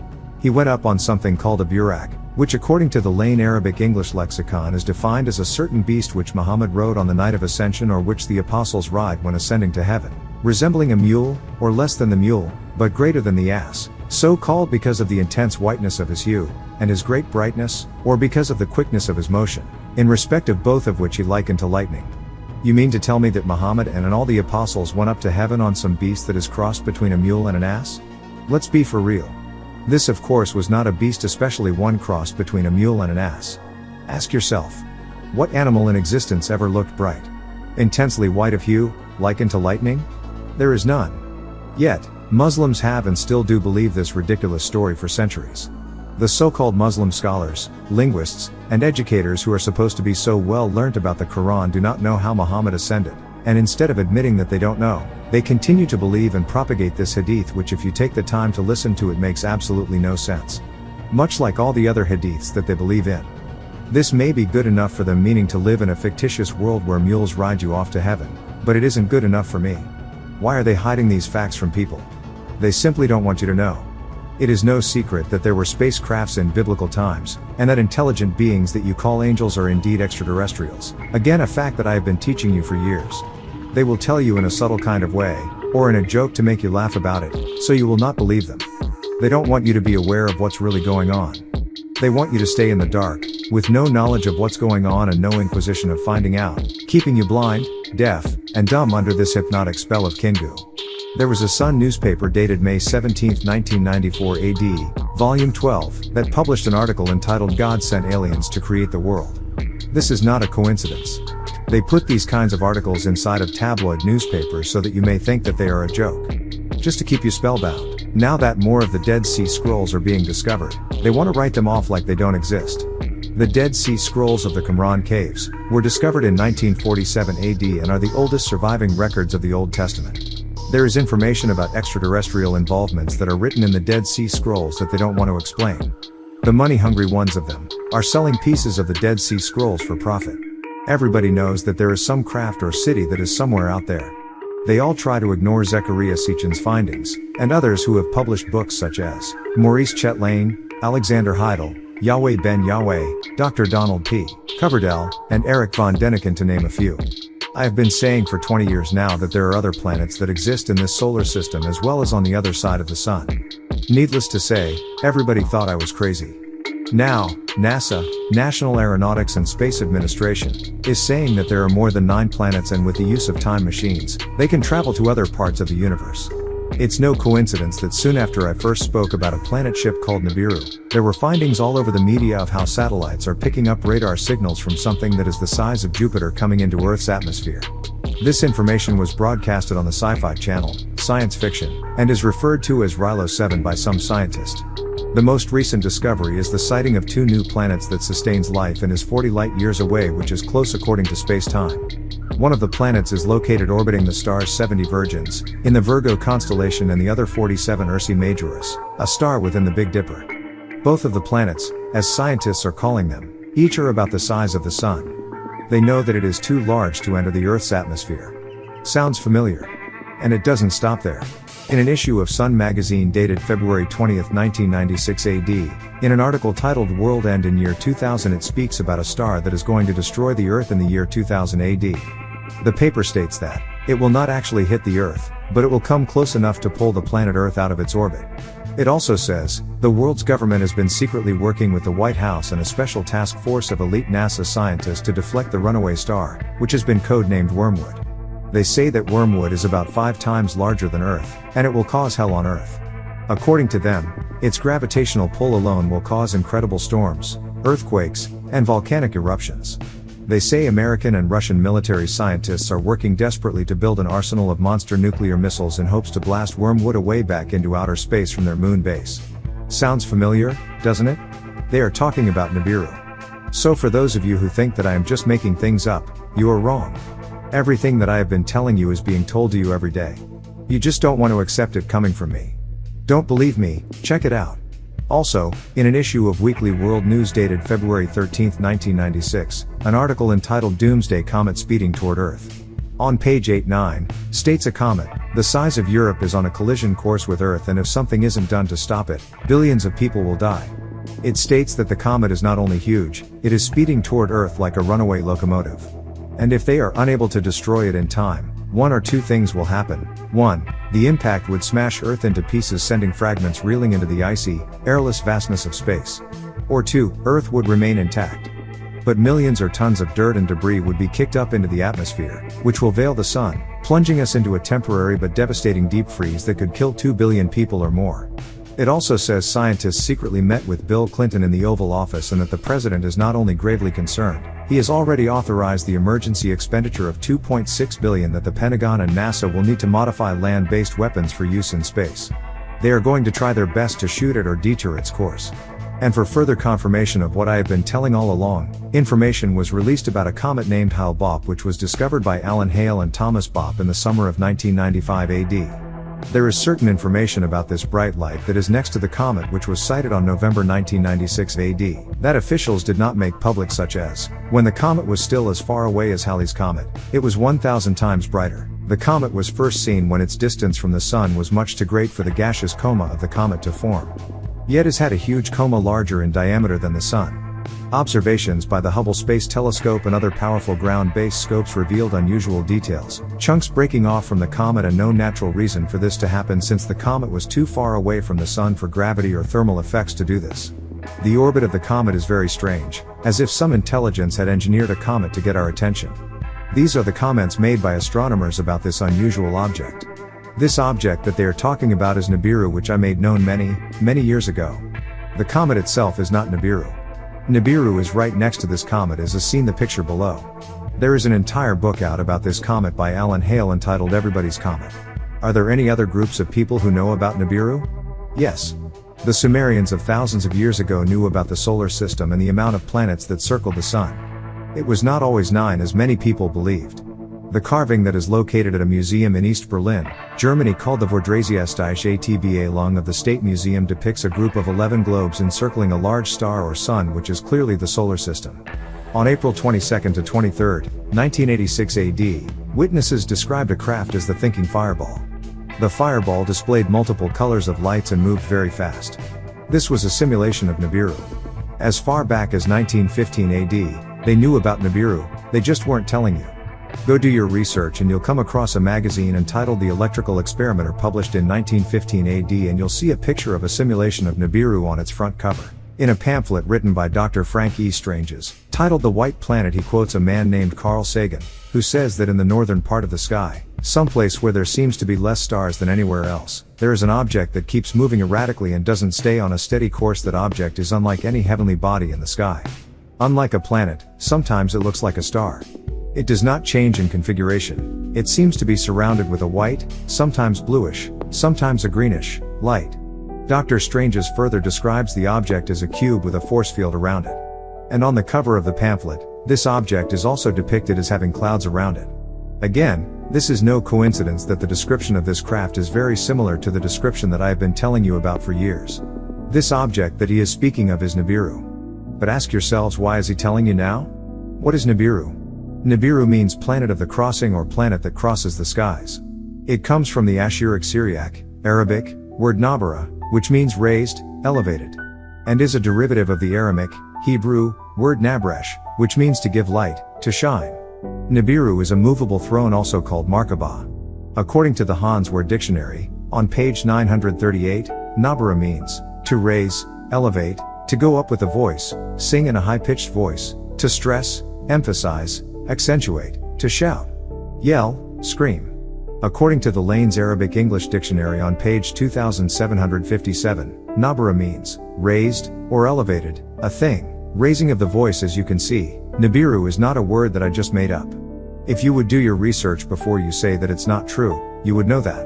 He went up on something called a burak, which according to the Lane Arabic English lexicon is defined as a certain beast which Muhammad rode on the night of ascension or which the apostles ride when ascending to heaven. resembling a mule, or less than the mule, but greater than the ass, so called because of the intense whiteness of his hue, and his great brightness, or because of the quickness of his motion, in respect of both of which he likened to lightning. You mean to tell me that Muhammad and all the apostles went up to heaven on some beast that is crossed between a mule and an ass? Let's be for real. This of course was not a beast, especially one crossed between a mule and an ass. Ask yourself, what animal in existence ever looked bright, intensely white of hue, likened to lightning? There is none. Yet, Muslims have and still do believe this ridiculous story for centuries. The so-called Muslim scholars, linguists, and educators who are supposed to be so well learnt about the Quran do not know how Muhammad ascended, and instead of admitting that they don't know, they continue to believe and propagate this hadith, which if you take the time to listen to it makes absolutely no sense. Much like all the other hadiths that they believe in. This may be good enough for them, meaning to live in a fictitious world where mules ride you off to heaven, but it isn't good enough for me. Why are they hiding these facts from people? They simply don't want you to know. It is no secret that there were spacecrafts in biblical times, and that intelligent beings that you call angels are indeed extraterrestrials. Again, a fact that I have been teaching you for years. They will tell you in a subtle kind of way, or in a joke to make you laugh about it, so you will not believe them. They don't want you to be aware of what's really going on. They want you to stay in the dark, with no knowledge of what's going on and no inquisition of finding out, keeping you blind, deaf, and dumb under this hypnotic spell of Kingu. There was a Sun newspaper dated May 17, 1994 AD, Volume 12, that published an article entitled "God Sent Aliens to Create the World." This is not a coincidence. They put these kinds of articles inside of tabloid newspapers so that you may think that they are a joke. Just to keep you spellbound. Now that more of the Dead Sea Scrolls are being discovered, they want to write them off like they don't exist. The Dead Sea Scrolls of the Qumran caves were discovered in 1947 AD and are the oldest surviving records of the Old Testament. There is information about extraterrestrial involvements that are written in the Dead Sea Scrolls that they don't want to explain. The money-hungry ones of them are selling pieces of the Dead Sea Scrolls for profit. Everybody knows that there is some craft or city that is somewhere out there. They all try to ignore Zecharia Sitchin's findings, and others who have published books such as Maurice Chetlain, Alexander Heidel, Yahweh Ben Yahweh, Dr. Donald P. Coverdell, and Eric von Däniken, to name a few. I have been saying for 20 years now that there are other planets that exist in this solar system as well as on the other side of the sun. Needless to say, everybody thought I was crazy. Now, NASA, National Aeronautics and Space Administration, is saying that there are more than 9 planets, and with the use of time machines, they can travel to other parts of the universe. It's no coincidence that soon after I first spoke about a planet ship called Nibiru, there were findings all over the media of how satellites are picking up radar signals from something that is the size of Jupiter coming into Earth's atmosphere. This information was broadcasted on the Sci-Fi Channel, Science Fiction, and is referred to as Rilo 7 by some scientists. The most recent discovery is the sighting of 2 new planets that sustains life and is 40 light years away, which is close according to space-time. One of the planets is located orbiting the star 70 Virgins, in the Virgo constellation, and the other 47 Ursae Majoris, a star within the Big Dipper. Both of the planets, as scientists are calling them, each are about the size of the Sun. They know that it is too large to enter the Earth's atmosphere. Sounds familiar? And it doesn't stop there. In an issue of Sun magazine dated February 20, 1996 AD, in an article titled "World End in Year 2000", it speaks about a star that is going to destroy the Earth in the year 2000 AD. The paper states that it will not actually hit the Earth, but it will come close enough to pull the planet Earth out of its orbit. It also says, the world's government has been secretly working with the White House and a special task force of elite NASA scientists to deflect the runaway star, which has been codenamed Wormwood. They say that Wormwood is about 5 times larger than Earth, and it will cause hell on Earth. According to them, its gravitational pull alone will cause incredible storms, earthquakes, and volcanic eruptions. They say American and Russian military scientists are working desperately to build an arsenal of monster nuclear missiles in hopes to blast Wormwood away back into outer space from their moon base. Sounds familiar, doesn't it? They are talking about Nibiru. So for those of you who think that I am just making things up, you are wrong. Everything that I have been telling you is being told to you every day. You just don't want to accept it coming from me. Don't believe me? Check it out. Also, in an issue of Weekly World News dated February 13, 1996, an article entitled "Doomsday Comet Speeding Toward Earth." On page 8-9, states a comet, the size of Europe, is on a collision course with Earth, and if something isn't done to stop it, billions of people will die. It states that the comet is not only huge, it is speeding toward Earth like a runaway locomotive. And if they are unable to destroy it in time, one or two things will happen. 1. The impact would smash Earth into pieces, sending fragments reeling into the icy, airless vastness of space. Or 2. Earth would remain intact. But millions or tons of dirt and debris would be kicked up into the atmosphere, which will veil the sun, plunging us into a temporary but devastating deep freeze that could kill 2 billion people or more. It also says scientists secretly met with Bill Clinton in the Oval Office and that the president is not only gravely concerned, he has already authorized the emergency expenditure of $2.6 billion that the Pentagon and NASA will need to modify land-based weapons for use in space. They are going to try their best to shoot it or deter its course. And for further confirmation of what I have been telling all along, information was released about a comet named Hale-Bopp which was discovered by Alan Hale and Thomas Bopp in the summer of 1995 AD. There is certain information about this bright light that is next to the comet which was sighted on November 1996 AD, that officials did not make public, such as, when the comet was still as far away as Halley's Comet, it was 1,000 times brighter. The comet was first seen when its distance from the sun was much too great for the gaseous coma of the comet to form. Yet has had a huge coma larger in diameter than the sun. Observations by the Hubble Space Telescope and other powerful ground-based scopes revealed unusual details, chunks breaking off from the comet, and no natural reason for this to happen since the comet was too far away from the sun for gravity or thermal effects to do this. The orbit of the comet is very strange, as if some intelligence had engineered a comet to get our attention. These are the comments made by astronomers about this unusual object. This object that they are talking about is Nibiru, which I made known many years ago. The comet itself is not Nibiru. Nibiru is right next to this comet, as is seen the picture below. There is an entire book out about this comet by Alan Hale entitled Everybody's Comet. Are there any other groups of people who know about Nibiru? Yes. The Sumerians of thousands of years ago knew about the solar system and the amount of planets that circled the sun. It was not always 9 as many people believed. The carving that is located at a museum in East Berlin, Germany, called the Vordrasieistische Atbelung of the State Museum, depicts a group of 11 globes encircling a large star or sun, which is clearly the solar system. On April 22 to 23, 1986 AD, witnesses described a craft as the thinking fireball. The fireball displayed multiple colors of lights and moved very fast. This was a simulation of Nibiru. As far back as 1915 AD, they knew about Nibiru, they just weren't telling you. Go do your research and you'll come across a magazine entitled The Electrical Experimenter, published in 1915 AD, and you'll see a picture of a simulation of Nibiru on its front cover. In a pamphlet written by Dr. Frank E. Stranges, titled The White Planet, he quotes a man named Carl Sagan, who says that in the northern part of the sky, someplace where there seems to be less stars than anywhere else, there is an object that keeps moving erratically and doesn't stay on a steady course. That object is unlike any heavenly body in the sky. Unlike a planet, sometimes it looks like a star. It does not change in configuration. It seems to be surrounded with a white, sometimes bluish, sometimes a greenish, light. Dr. Stranges further describes the object as a cube with a force field around it. And on the cover of the pamphlet, this object is also depicted as having clouds around it. Again, this is no coincidence that the description of this craft is very similar to the description that I have been telling you about for years. This object that he is speaking of is Nibiru. But ask yourselves, why is he telling you now? What is Nibiru? Nibiru means planet of the crossing, or planet that crosses the skies. It comes from the Ashuric Syriac, Arabic, word Nabara, which means raised, elevated, and is a derivative of the Aramaic, Hebrew, word Nabresh, which means to give light, to shine. Nibiru is a movable throne, also called Markabah. According to the Hans Word Dictionary, on page 938, Nabara means to raise, elevate, to go up with a voice, sing in a high-pitched voice, to stress, emphasize, accentuate, to shout, yell, scream. According to the Lane's Arabic English Dictionary on page 2757, Nabara means raised, or elevated, a thing, raising of the voice. As you can see, Nibiru is not a word that I just made up. If you would do your research before you say that it's not true, you would know that.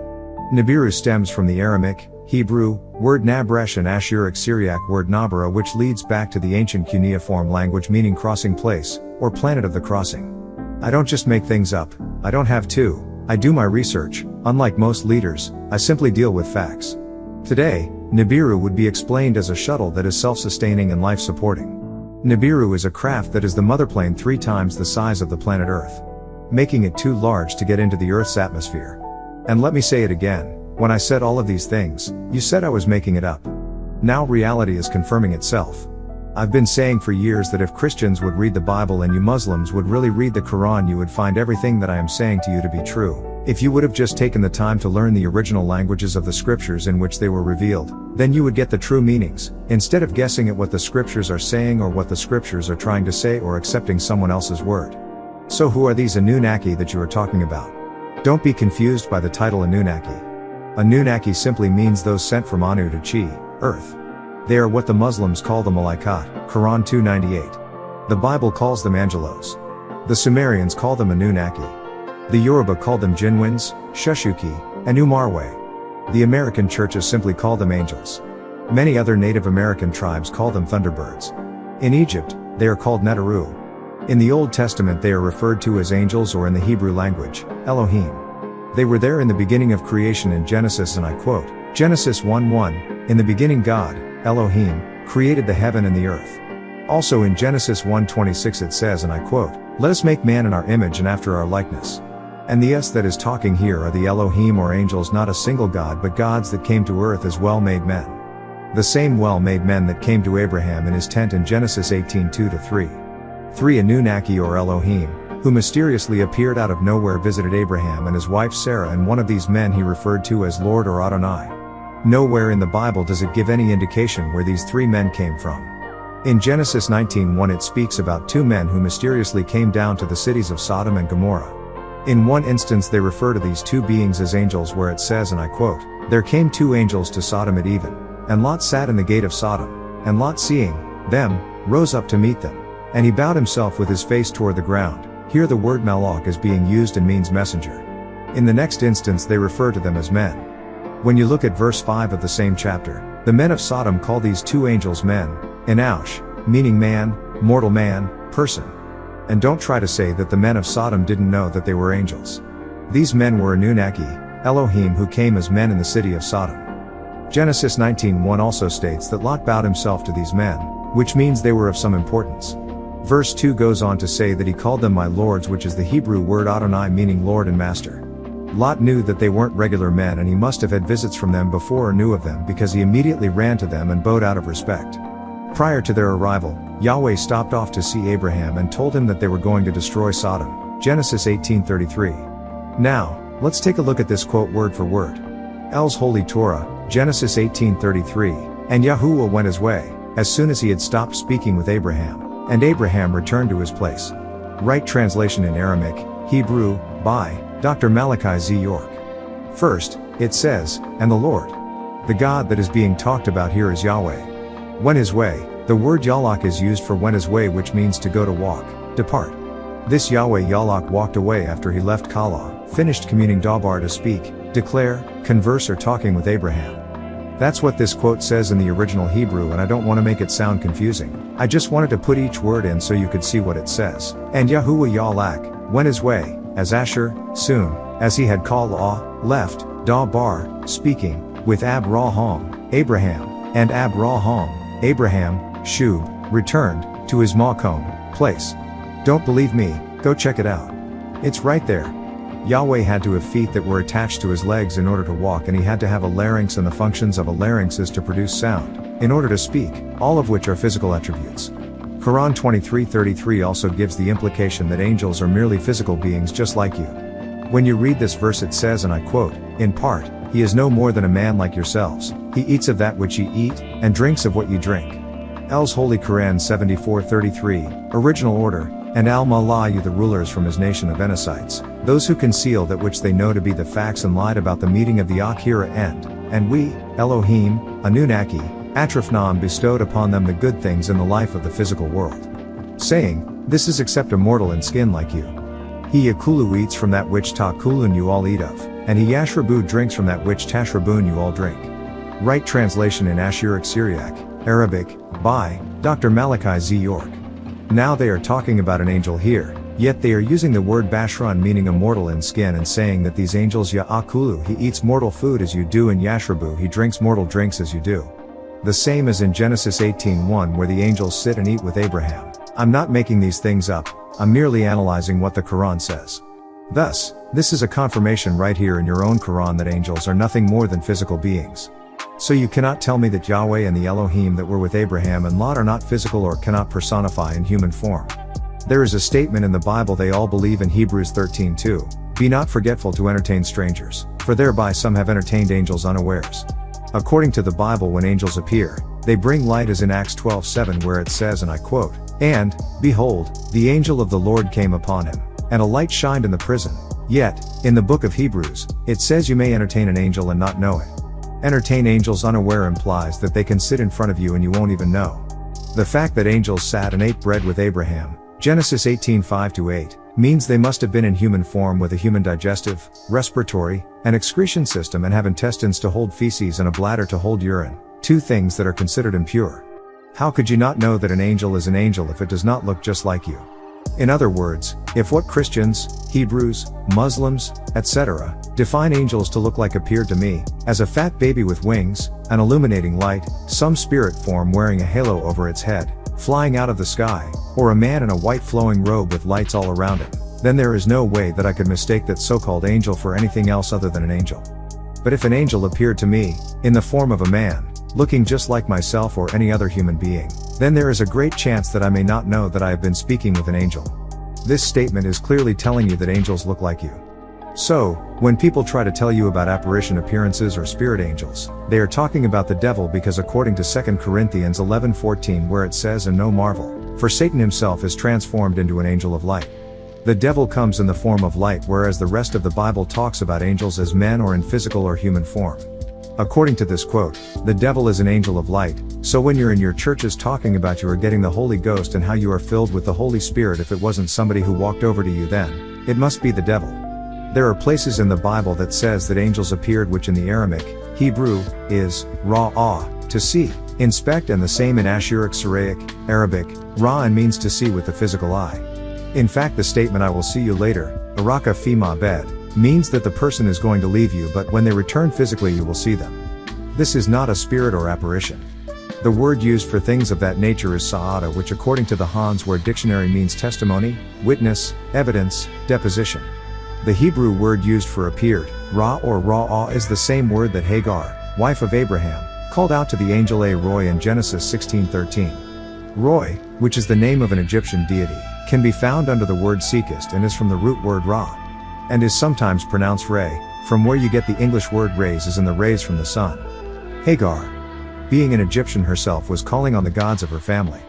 Nibiru stems from the Aramaic, Hebrew, word Nabresh and Ashuric Syriac word Nabara, which leads back to the ancient cuneiform language meaning crossing place, or planet of the crossing. I don't just make things up, I don't have to, I do my research. Unlike most leaders, I simply deal with facts. Today, Nibiru would be explained as a shuttle that is self-sustaining and life-supporting. Nibiru is a craft that is the motherplane 3 times the size of the planet Earth, making it too large to get into the Earth's atmosphere. And let me say it again, when I said all of these things, you said I was making it up. Now reality is confirming itself. I've been saying for years that if Christians would read the Bible and you Muslims would really read the Quran, you would find everything that I am saying to you to be true. If you would have just taken the time to learn the original languages of the scriptures in which they were revealed, then you would get the true meanings, instead of guessing at what the scriptures are saying or what the scriptures are trying to say or accepting someone else's word. So who are these Anunnaqi that you are talking about? Don't be confused by the title Anunnaqi. Anunnaqi simply means those sent from Anu to Chi, earth. They are what the Muslims call the Malaikat, Quran 298. The Bible calls them angelos. The Sumerians call them Anunnaqi. The Yoruba called them Jinwins, Shushuki, and Umarwe. The American churches simply call them angels. Many other Native American tribes call them thunderbirds. In Egypt, they are called Nibiru. In the Old Testament they are referred to as angels, or in the Hebrew language, Elohim. They were there in the beginning of creation in Genesis, and I quote, Genesis 1:1, "In the beginning God, Elohim, created the heaven and the earth." Also in Genesis 1:26 it says, and I quote, "Let us make man in our image and after our likeness." And the us that is talking here are the Elohim, or angels, not a single god but gods that came to earth as well-made men. The same well-made men that came to Abraham in his tent in Genesis 18:2-3. 3 Anunnaqi, or Elohim, who mysteriously appeared out of nowhere, visited Abraham and his wife Sarah, and one of these men he referred to as Lord or Adonai. Nowhere in the Bible does it give any indication where these 3 men came from. In Genesis 19:1 it speaks about 2 men who mysteriously came down to the cities of Sodom and Gomorrah. In one instance they refer to these 2 beings as angels, where it says, and I quote, "There came 2 angels to Sodom at even, and Lot sat in the gate of Sodom, and Lot seeing them, rose up to meet them. And he bowed himself with his face toward the ground." Here the word malach is being used and means messenger. In the next instance they refer to them as men. When you look at verse 5 of the same chapter, the men of Sodom call these 2 angels men, Enaush, meaning man, mortal man, person. And don't try to say that the men of Sodom didn't know that they were angels. These men were Anunnaqi, Elohim, who came as men in the city of Sodom. Genesis 19:1 also states that Lot bowed himself to these men, which means they were of some importance. Verse 2 goes on to say that he called them my lords, which is the Hebrew word Adonai, meaning Lord and Master. Lot knew that they weren't regular men, and he must have had visits from them before or knew of them, because he immediately ran to them and bowed out of respect. Prior to their arrival, Yahweh stopped off to see Abraham and told him that they were going to destroy Sodom. Genesis 18:33. Now, let's take a look at this quote word for word. El's Holy Torah, Genesis 18:33, "And Yahuwah went his way, as soon as he had stopped speaking with Abraham, and Abraham returned to his place." Right translation in Aramaic, Hebrew, by Dr. Malachi Z. York. First, it says, "And the Lord." The God that is being talked about here is Yahweh. Went his way, the word Yalak is used for went his way, which means to go, to walk, depart. This Yahweh Yalak walked away after he left Kala, finished communing Dabar, to speak, declare, converse, or talking with Abraham. That's what this quote says in the original Hebrew, and I don't want to make it sound confusing. I just wanted to put each word in so you could see what it says. And Yahuwah Yalak went his way, as Asher, soon, as he had Kala, left, Dabar, speaking, with Abraham, Abraham, and Abraham, Abraham, Shub, returned, to his Makom, place. Don't believe me, go check it out. It's right there. Yahweh had to have feet that were attached to his legs in order to walk, and he had to have a larynx, and the functions of a larynx is to produce sound, in order to speak, all of which are physical attributes. Quran 23:33 also gives the implication that angels are merely physical beings just like you. When you read this verse it says, and I quote, "In part, he is no more than a man like yourselves, he eats of that which ye eat, and drinks of what ye drink." El's Holy Quran 74:33, original order, "And al-Malayu, the rulers from his nation of Enosites, those who conceal that which they know to be the facts and lied about the meeting of the Akhira end, and we, Elohim, Anunnaqi, Atraphnam, bestowed upon them the good things in the life of the physical world. Saying, this is except a mortal in skin like you. He Yakulu eats from that which Takulun you all eat of, and he Yashrabu drinks from that which Tashrabun you all drink." Right translation in Ashuric Syriac, Arabic, by Dr. Malachi Z. York. Now they are talking about an angel here, yet they are using the word Bashran, meaning a mortal in skin, and saying that these angels Ya'akulu, he eats mortal food as you do, and Yashrabu, he drinks mortal drinks as you do. The same as in Genesis 18:1, where the angels sit and eat with Abraham. I'm not making these things up, I'm merely analyzing what the Quran says. Thus, this is a confirmation right here in your own Quran that angels are nothing more than physical beings. So you cannot tell me that Yahweh and the Elohim that were with Abraham and Lot are not physical or cannot personify in human form. There is a statement in the Bible they all believe in Hebrews 13:2, Be not forgetful to entertain strangers, for thereby some have entertained angels unawares. According to the Bible, when angels appear, they bring light, as in Acts 12:7, where it says, and I quote, "And, behold, the angel of the Lord came upon him, and a light shined in the prison." Yet, in the book of Hebrews, it says you may entertain an angel and not know it. Entertain angels unaware implies that they can sit in front of you and you won't even know. The fact that angels sat and ate bread with Abraham, Genesis 18:5-8, means they must have been in human form with a human digestive, respiratory, and excretion system and have intestines to hold feces and a bladder to hold urine, two things that are considered impure. How could you not know that an angel is an angel if it does not look just like you? In other words, if what Christians, Hebrews, Muslims, etc., define angels to look like appeared to me, as a fat baby with wings, an illuminating light, some spirit form wearing a halo over its head, flying out of the sky, or a man in a white flowing robe with lights all around him, then there is no way that I could mistake that so-called angel for anything else other than an angel. But if an angel appeared to me, in the form of a man, looking just like myself or any other human being, then there is a great chance that I may not know that I have been speaking with an angel. This statement is clearly telling you that angels look like you. So, when people try to tell you about apparition appearances or spirit angels, they are talking about the devil, because according to 2 Corinthians 11:14, where it says, "And no marvel, for Satan himself is transformed into an angel of light." The devil comes in the form of light, whereas the rest of the Bible talks about angels as men or in physical or human form. According to this quote, the devil is an angel of light, so when you're in your churches talking about you are getting the Holy Ghost and how you are filled with the Holy Spirit, if it wasn't somebody who walked over to you, then it must be the devil. There are places in the Bible that says that angels appeared, which in the Aramaic, Hebrew, is ra'ah, to see, inspect, and the same in Ashuric, Syriac, Arabic, ra'an means to see with the physical eye. In fact, the statement "I will see you later, araka fi ma bed," means that the person is going to leave you, but when they return physically you will see them. This is not a spirit or apparition. The word used for things of that nature is sa'ada, which according to the Hans Word Dictionary means testimony, witness, evidence, deposition. The Hebrew word used for appeared, ra or ra'ah, is the same word that Hagar, wife of Abraham, called out to the angel Roy in Genesis 16:13. Roy, which is the name of an Egyptian deity, can be found under the word Sekist and is from the root word ra, and is sometimes pronounced Ray, from where you get the English word rays, as in the rays from the sun. Hagar, being an Egyptian herself, was calling on the gods of her family.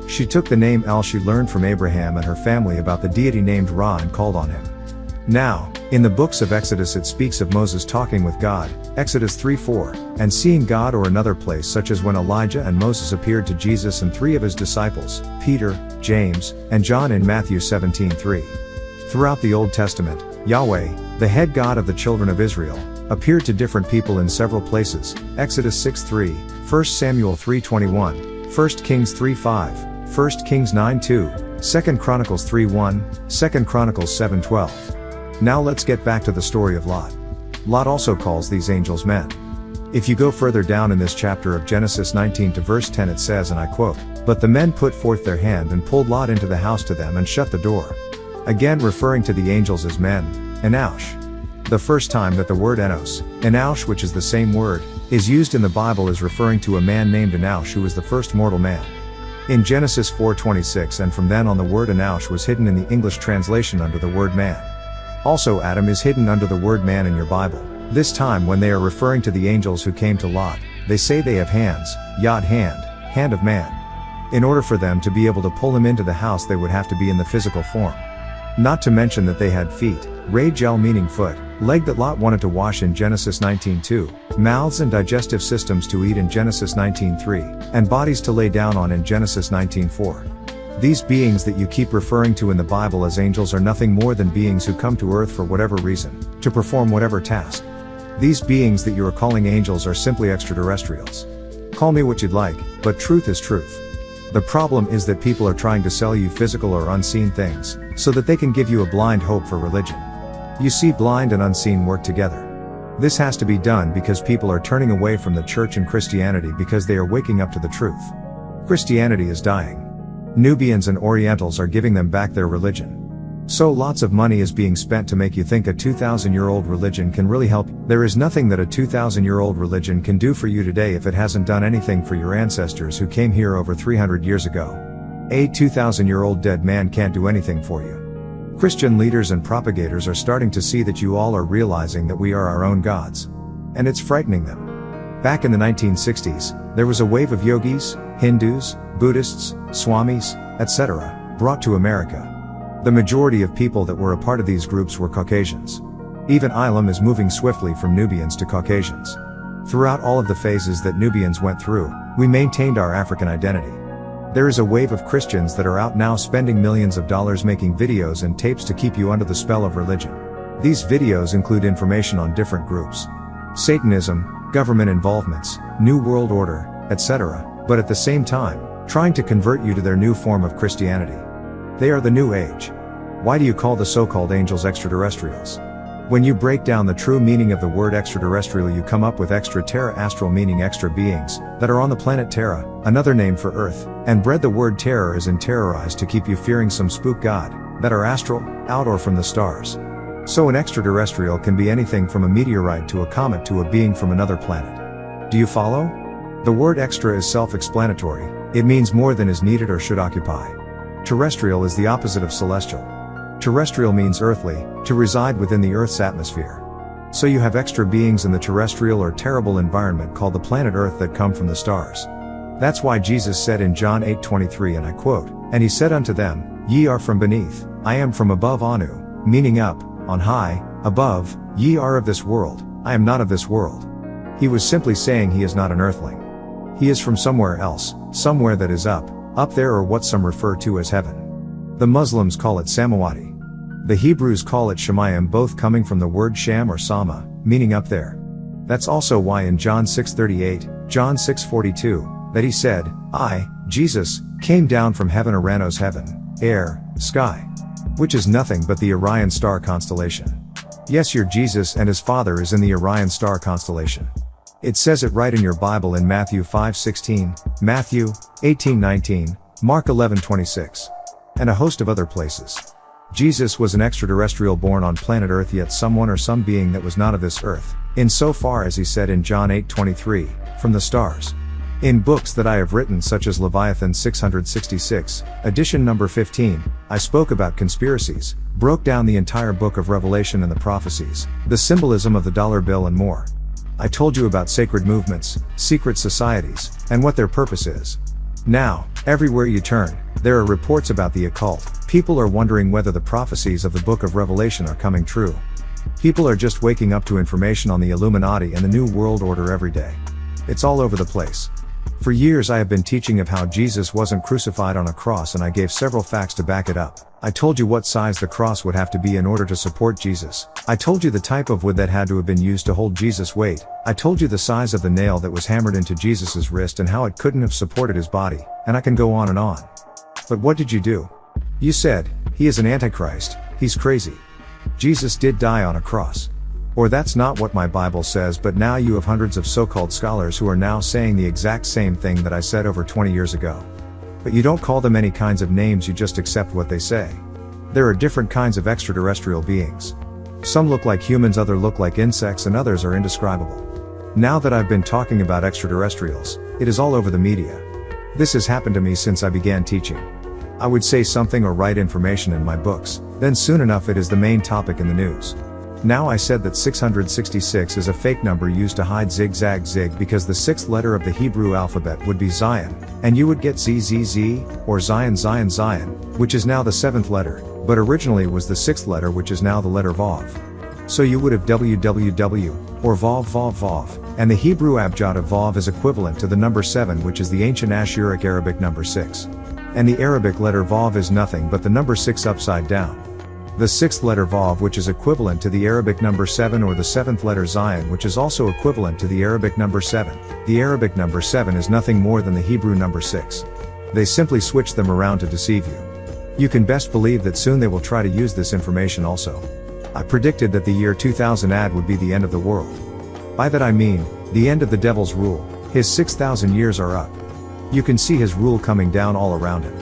She took the name El she learned from Abraham and her family about the deity named Ra and called on him. Now, in the books of Exodus it speaks of Moses talking with God, Exodus 3:4, and seeing God, or another place such as when Elijah and Moses appeared to Jesus and three of his disciples, Peter, James, and John, in Matthew 17:3. Throughout the Old Testament, Yahweh, the head God of the children of Israel, appeared to different people in several places, Exodus 6:3, 1 Samuel 3:21, 1 Kings 3:5, 1 Kings 9:2, 2 Chronicles 3:1, 2 Chronicles 7:12. Now let's get back to the story of Lot. Lot also calls these angels men. If you go further down in this chapter of Genesis 19 to verse 10, it says, and I quote, "But the men put forth their hand and pulled Lot into the house to them and shut the door." Again referring to the angels as men, Enosh. The first time that the word Enosh, which is the same word, is used in the Bible is referring to a man named Enosh who was the first mortal man. In Genesis 4:26, and from then on the word Enosh was hidden in the English translation under the word man. Also Adam is hidden under the word man in your Bible. This time when they are referring to the angels who came to Lot, they say they have hands, yod hand, hand of man. In order for them to be able to pull him into the house they would have to be in the physical form. Not to mention that they had feet, ragel meaning foot, leg that Lot wanted to wash in Genesis 19:2, mouths and digestive systems to eat in Genesis 19:3, and bodies to lay down on in Genesis 19:4. These beings that you keep referring to in the Bible as angels are nothing more than beings who come to earth for whatever reason, to perform whatever task. These beings that you are calling angels are simply extraterrestrials. Call me what you'd like, but truth is truth. The problem is that people are trying to sell you physical or unseen things, so that they can give you a blind hope for religion. You see, blind and unseen work together. This has to be done because people are turning away from the church and Christianity because they are waking up to the truth. Christianity is dying. Nubians and Orientals are giving them back their religion. So lots of money is being spent to make you think a 2,000-year-old religion can really help. There is nothing that a 2,000-year-old religion can do for you today if it hasn't done anything for your ancestors who came here over 300 years ago. A 2,000-year-old dead man can't do anything for you. Christian leaders and propagators are starting to see that you all are realizing that we are our own gods. And it's frightening them. Back in the 1960s, there was a wave of yogis, Hindus, Buddhists, Swamis, etc., brought to America. The majority of people that were a part of these groups were Caucasians. Even Islam is moving swiftly from Nubians to Caucasians. Throughout all of the phases that Nubians went through, we maintained our African identity. There is a wave of Christians that are out now spending millions of dollars making videos and tapes to keep you under the spell of religion. These videos include information on different groups, Satanism, government involvements, New World Order, etc., but at the same time, trying to convert you to their new form of Christianity. They are the New Age. Why do you call the so-called angels extraterrestrials? When you break down the true meaning of the word extraterrestrial, you come up with extra-terrestrial, meaning extra beings that are on the planet Terra, another name for Earth, and bred the word terror as in terrorized to keep you fearing some spook god, that are astral, out or from the stars. So an extraterrestrial can be anything from a meteorite to a comet to a being from another planet. Do you follow? The word extra is self-explanatory. It means more than is needed or should occupy. Terrestrial is the opposite of celestial. Terrestrial means earthly, to reside within the Earth's atmosphere. So you have extra beings in the terrestrial or terrible environment called the planet Earth that come from the stars. That's why Jesus said in John 8:23, and I quote, "And he said unto them, Ye are from beneath, I am from above Anu," meaning up, on high, above, ye are of this world, I am not of this world. He was simply saying he is not an earthling. He is from somewhere else, somewhere that is up there, or what some refer to as heaven. The Muslims call it Samawati. The Hebrews call it Shemayim, both coming from the word Sham or Sama, meaning up there. That's also why in John 6:38, John 6:42, that he said, I, Jesus, came down from heaven, Aranos, heaven, air, sky. Which is nothing but the Orion star constellation. Yes, your Jesus and his father is in the Orion star constellation. It says it right in your Bible in Matthew 5:16, Matthew 18:19, Mark 11:26. And a host of other places. Jesus was an extraterrestrial born on planet Earth, yet someone or some being that was not of this earth, insofar as he said in John 8:23, from the stars. In books that I have written, such as Leviathan 666, edition number 15, I spoke about conspiracies, broke down the entire book of Revelation and the prophecies, the symbolism of the dollar bill and more. I told you about sacred movements, secret societies, and what their purpose is. Now, everywhere you turn, there are reports about the occult. People are wondering whether the prophecies of the book of Revelation are coming true. People are just waking up to information on the Illuminati and the New World Order every day. It's all over the place. For years I have been teaching of how Jesus wasn't crucified on a cross, and I gave several facts to back it up. I told you what size the cross would have to be in order to support Jesus. I told you the type of wood that had to have been used to hold Jesus' weight. I told you the size of the nail that was hammered into Jesus' wrist and how it couldn't have supported his body, and I can go on and on. But what did you do? You said, he is an antichrist, he's crazy. Jesus did die on a cross. Or that's not what my Bible says, but now you have hundreds of so-called scholars who are now saying the exact same thing that I said over 20 years ago. But you don't call them any kinds of names, you just accept what they say. There are different kinds of extraterrestrial beings. Some look like humans, others look like insects, and others are indescribable. Now that I've been talking about extraterrestrials, it is all over the media. This has happened to me since I began teaching. I would say something or write information in my books, then soon enough it is the main topic in the news. Now I said that 666 is a fake number used to hide zigzag zig because the sixth letter of the Hebrew alphabet would be Zion, and you would get ZZZ, or Zion Zion Zion, which is now the seventh letter, but originally was the sixth letter, which is now the letter Vav. So you would have WWW, or Vav Vav Vav, and the Hebrew abjad of Vav is equivalent to the number 7, which is the ancient Ashuric Arabic number 6. And the Arabic letter Vav is nothing but the number 6 upside down. The sixth letter Vav, which is equivalent to the Arabic number 7, or the seventh letter Zion, which is also equivalent to the Arabic number 7. The Arabic number 7 is nothing more than the Hebrew number 6. They simply switch them around to deceive you. You can best believe that soon they will try to use this information also. I predicted that the year 2000 AD would be the end of the world. By that I mean, the end of the devil's rule. His 6,000 years are up. You can see his rule coming down all around him.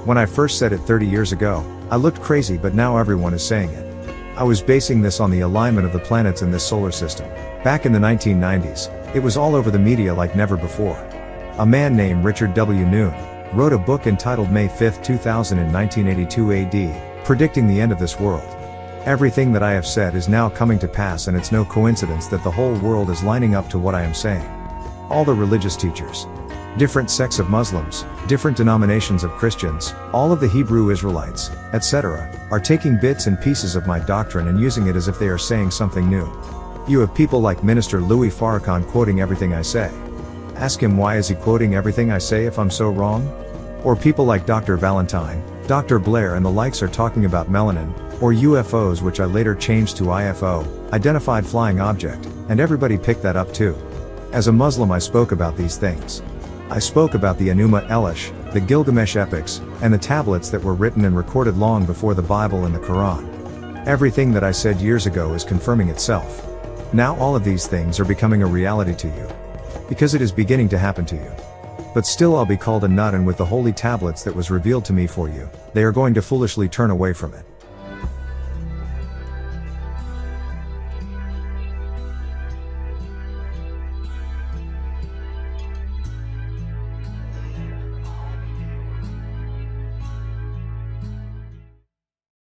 When I first said it 30 years ago, I looked crazy, but now everyone is saying it. I was basing this on the alignment of the planets in this solar system. Back in the 1990s, it was all over the media like never before. A man named Richard W. Noon wrote a book entitled May 5, 2000 in 1982 AD, predicting the end of this world. Everything that I have said is now coming to pass, and it's no coincidence that the whole world is lining up to what I am saying. All the religious teachers, different sects of Muslims, different denominations of Christians, all of the Hebrew Israelites, etc., are taking bits and pieces of my doctrine and using it as if they are saying something new. You have people like Minister Louis Farrakhan quoting everything I say. Ask him, why is he quoting everything I say if I'm so wrong? Or people like Dr. Valentine, Dr. Blair and the likes are talking about melanin, or UFOs, which I later changed to IFO, Identified Flying Object, and everybody picked that up too. As a Muslim, I spoke about these things. I spoke about the Enuma Elish, the Gilgamesh epics, and the tablets that were written and recorded long before the Bible and the Quran. Everything that I said years ago is confirming itself. Now all of these things are becoming a reality to you. Because it is beginning to happen to you. But still I'll be called a nut, and with the holy tablets that was revealed to me for you, they are going to foolishly turn away from it.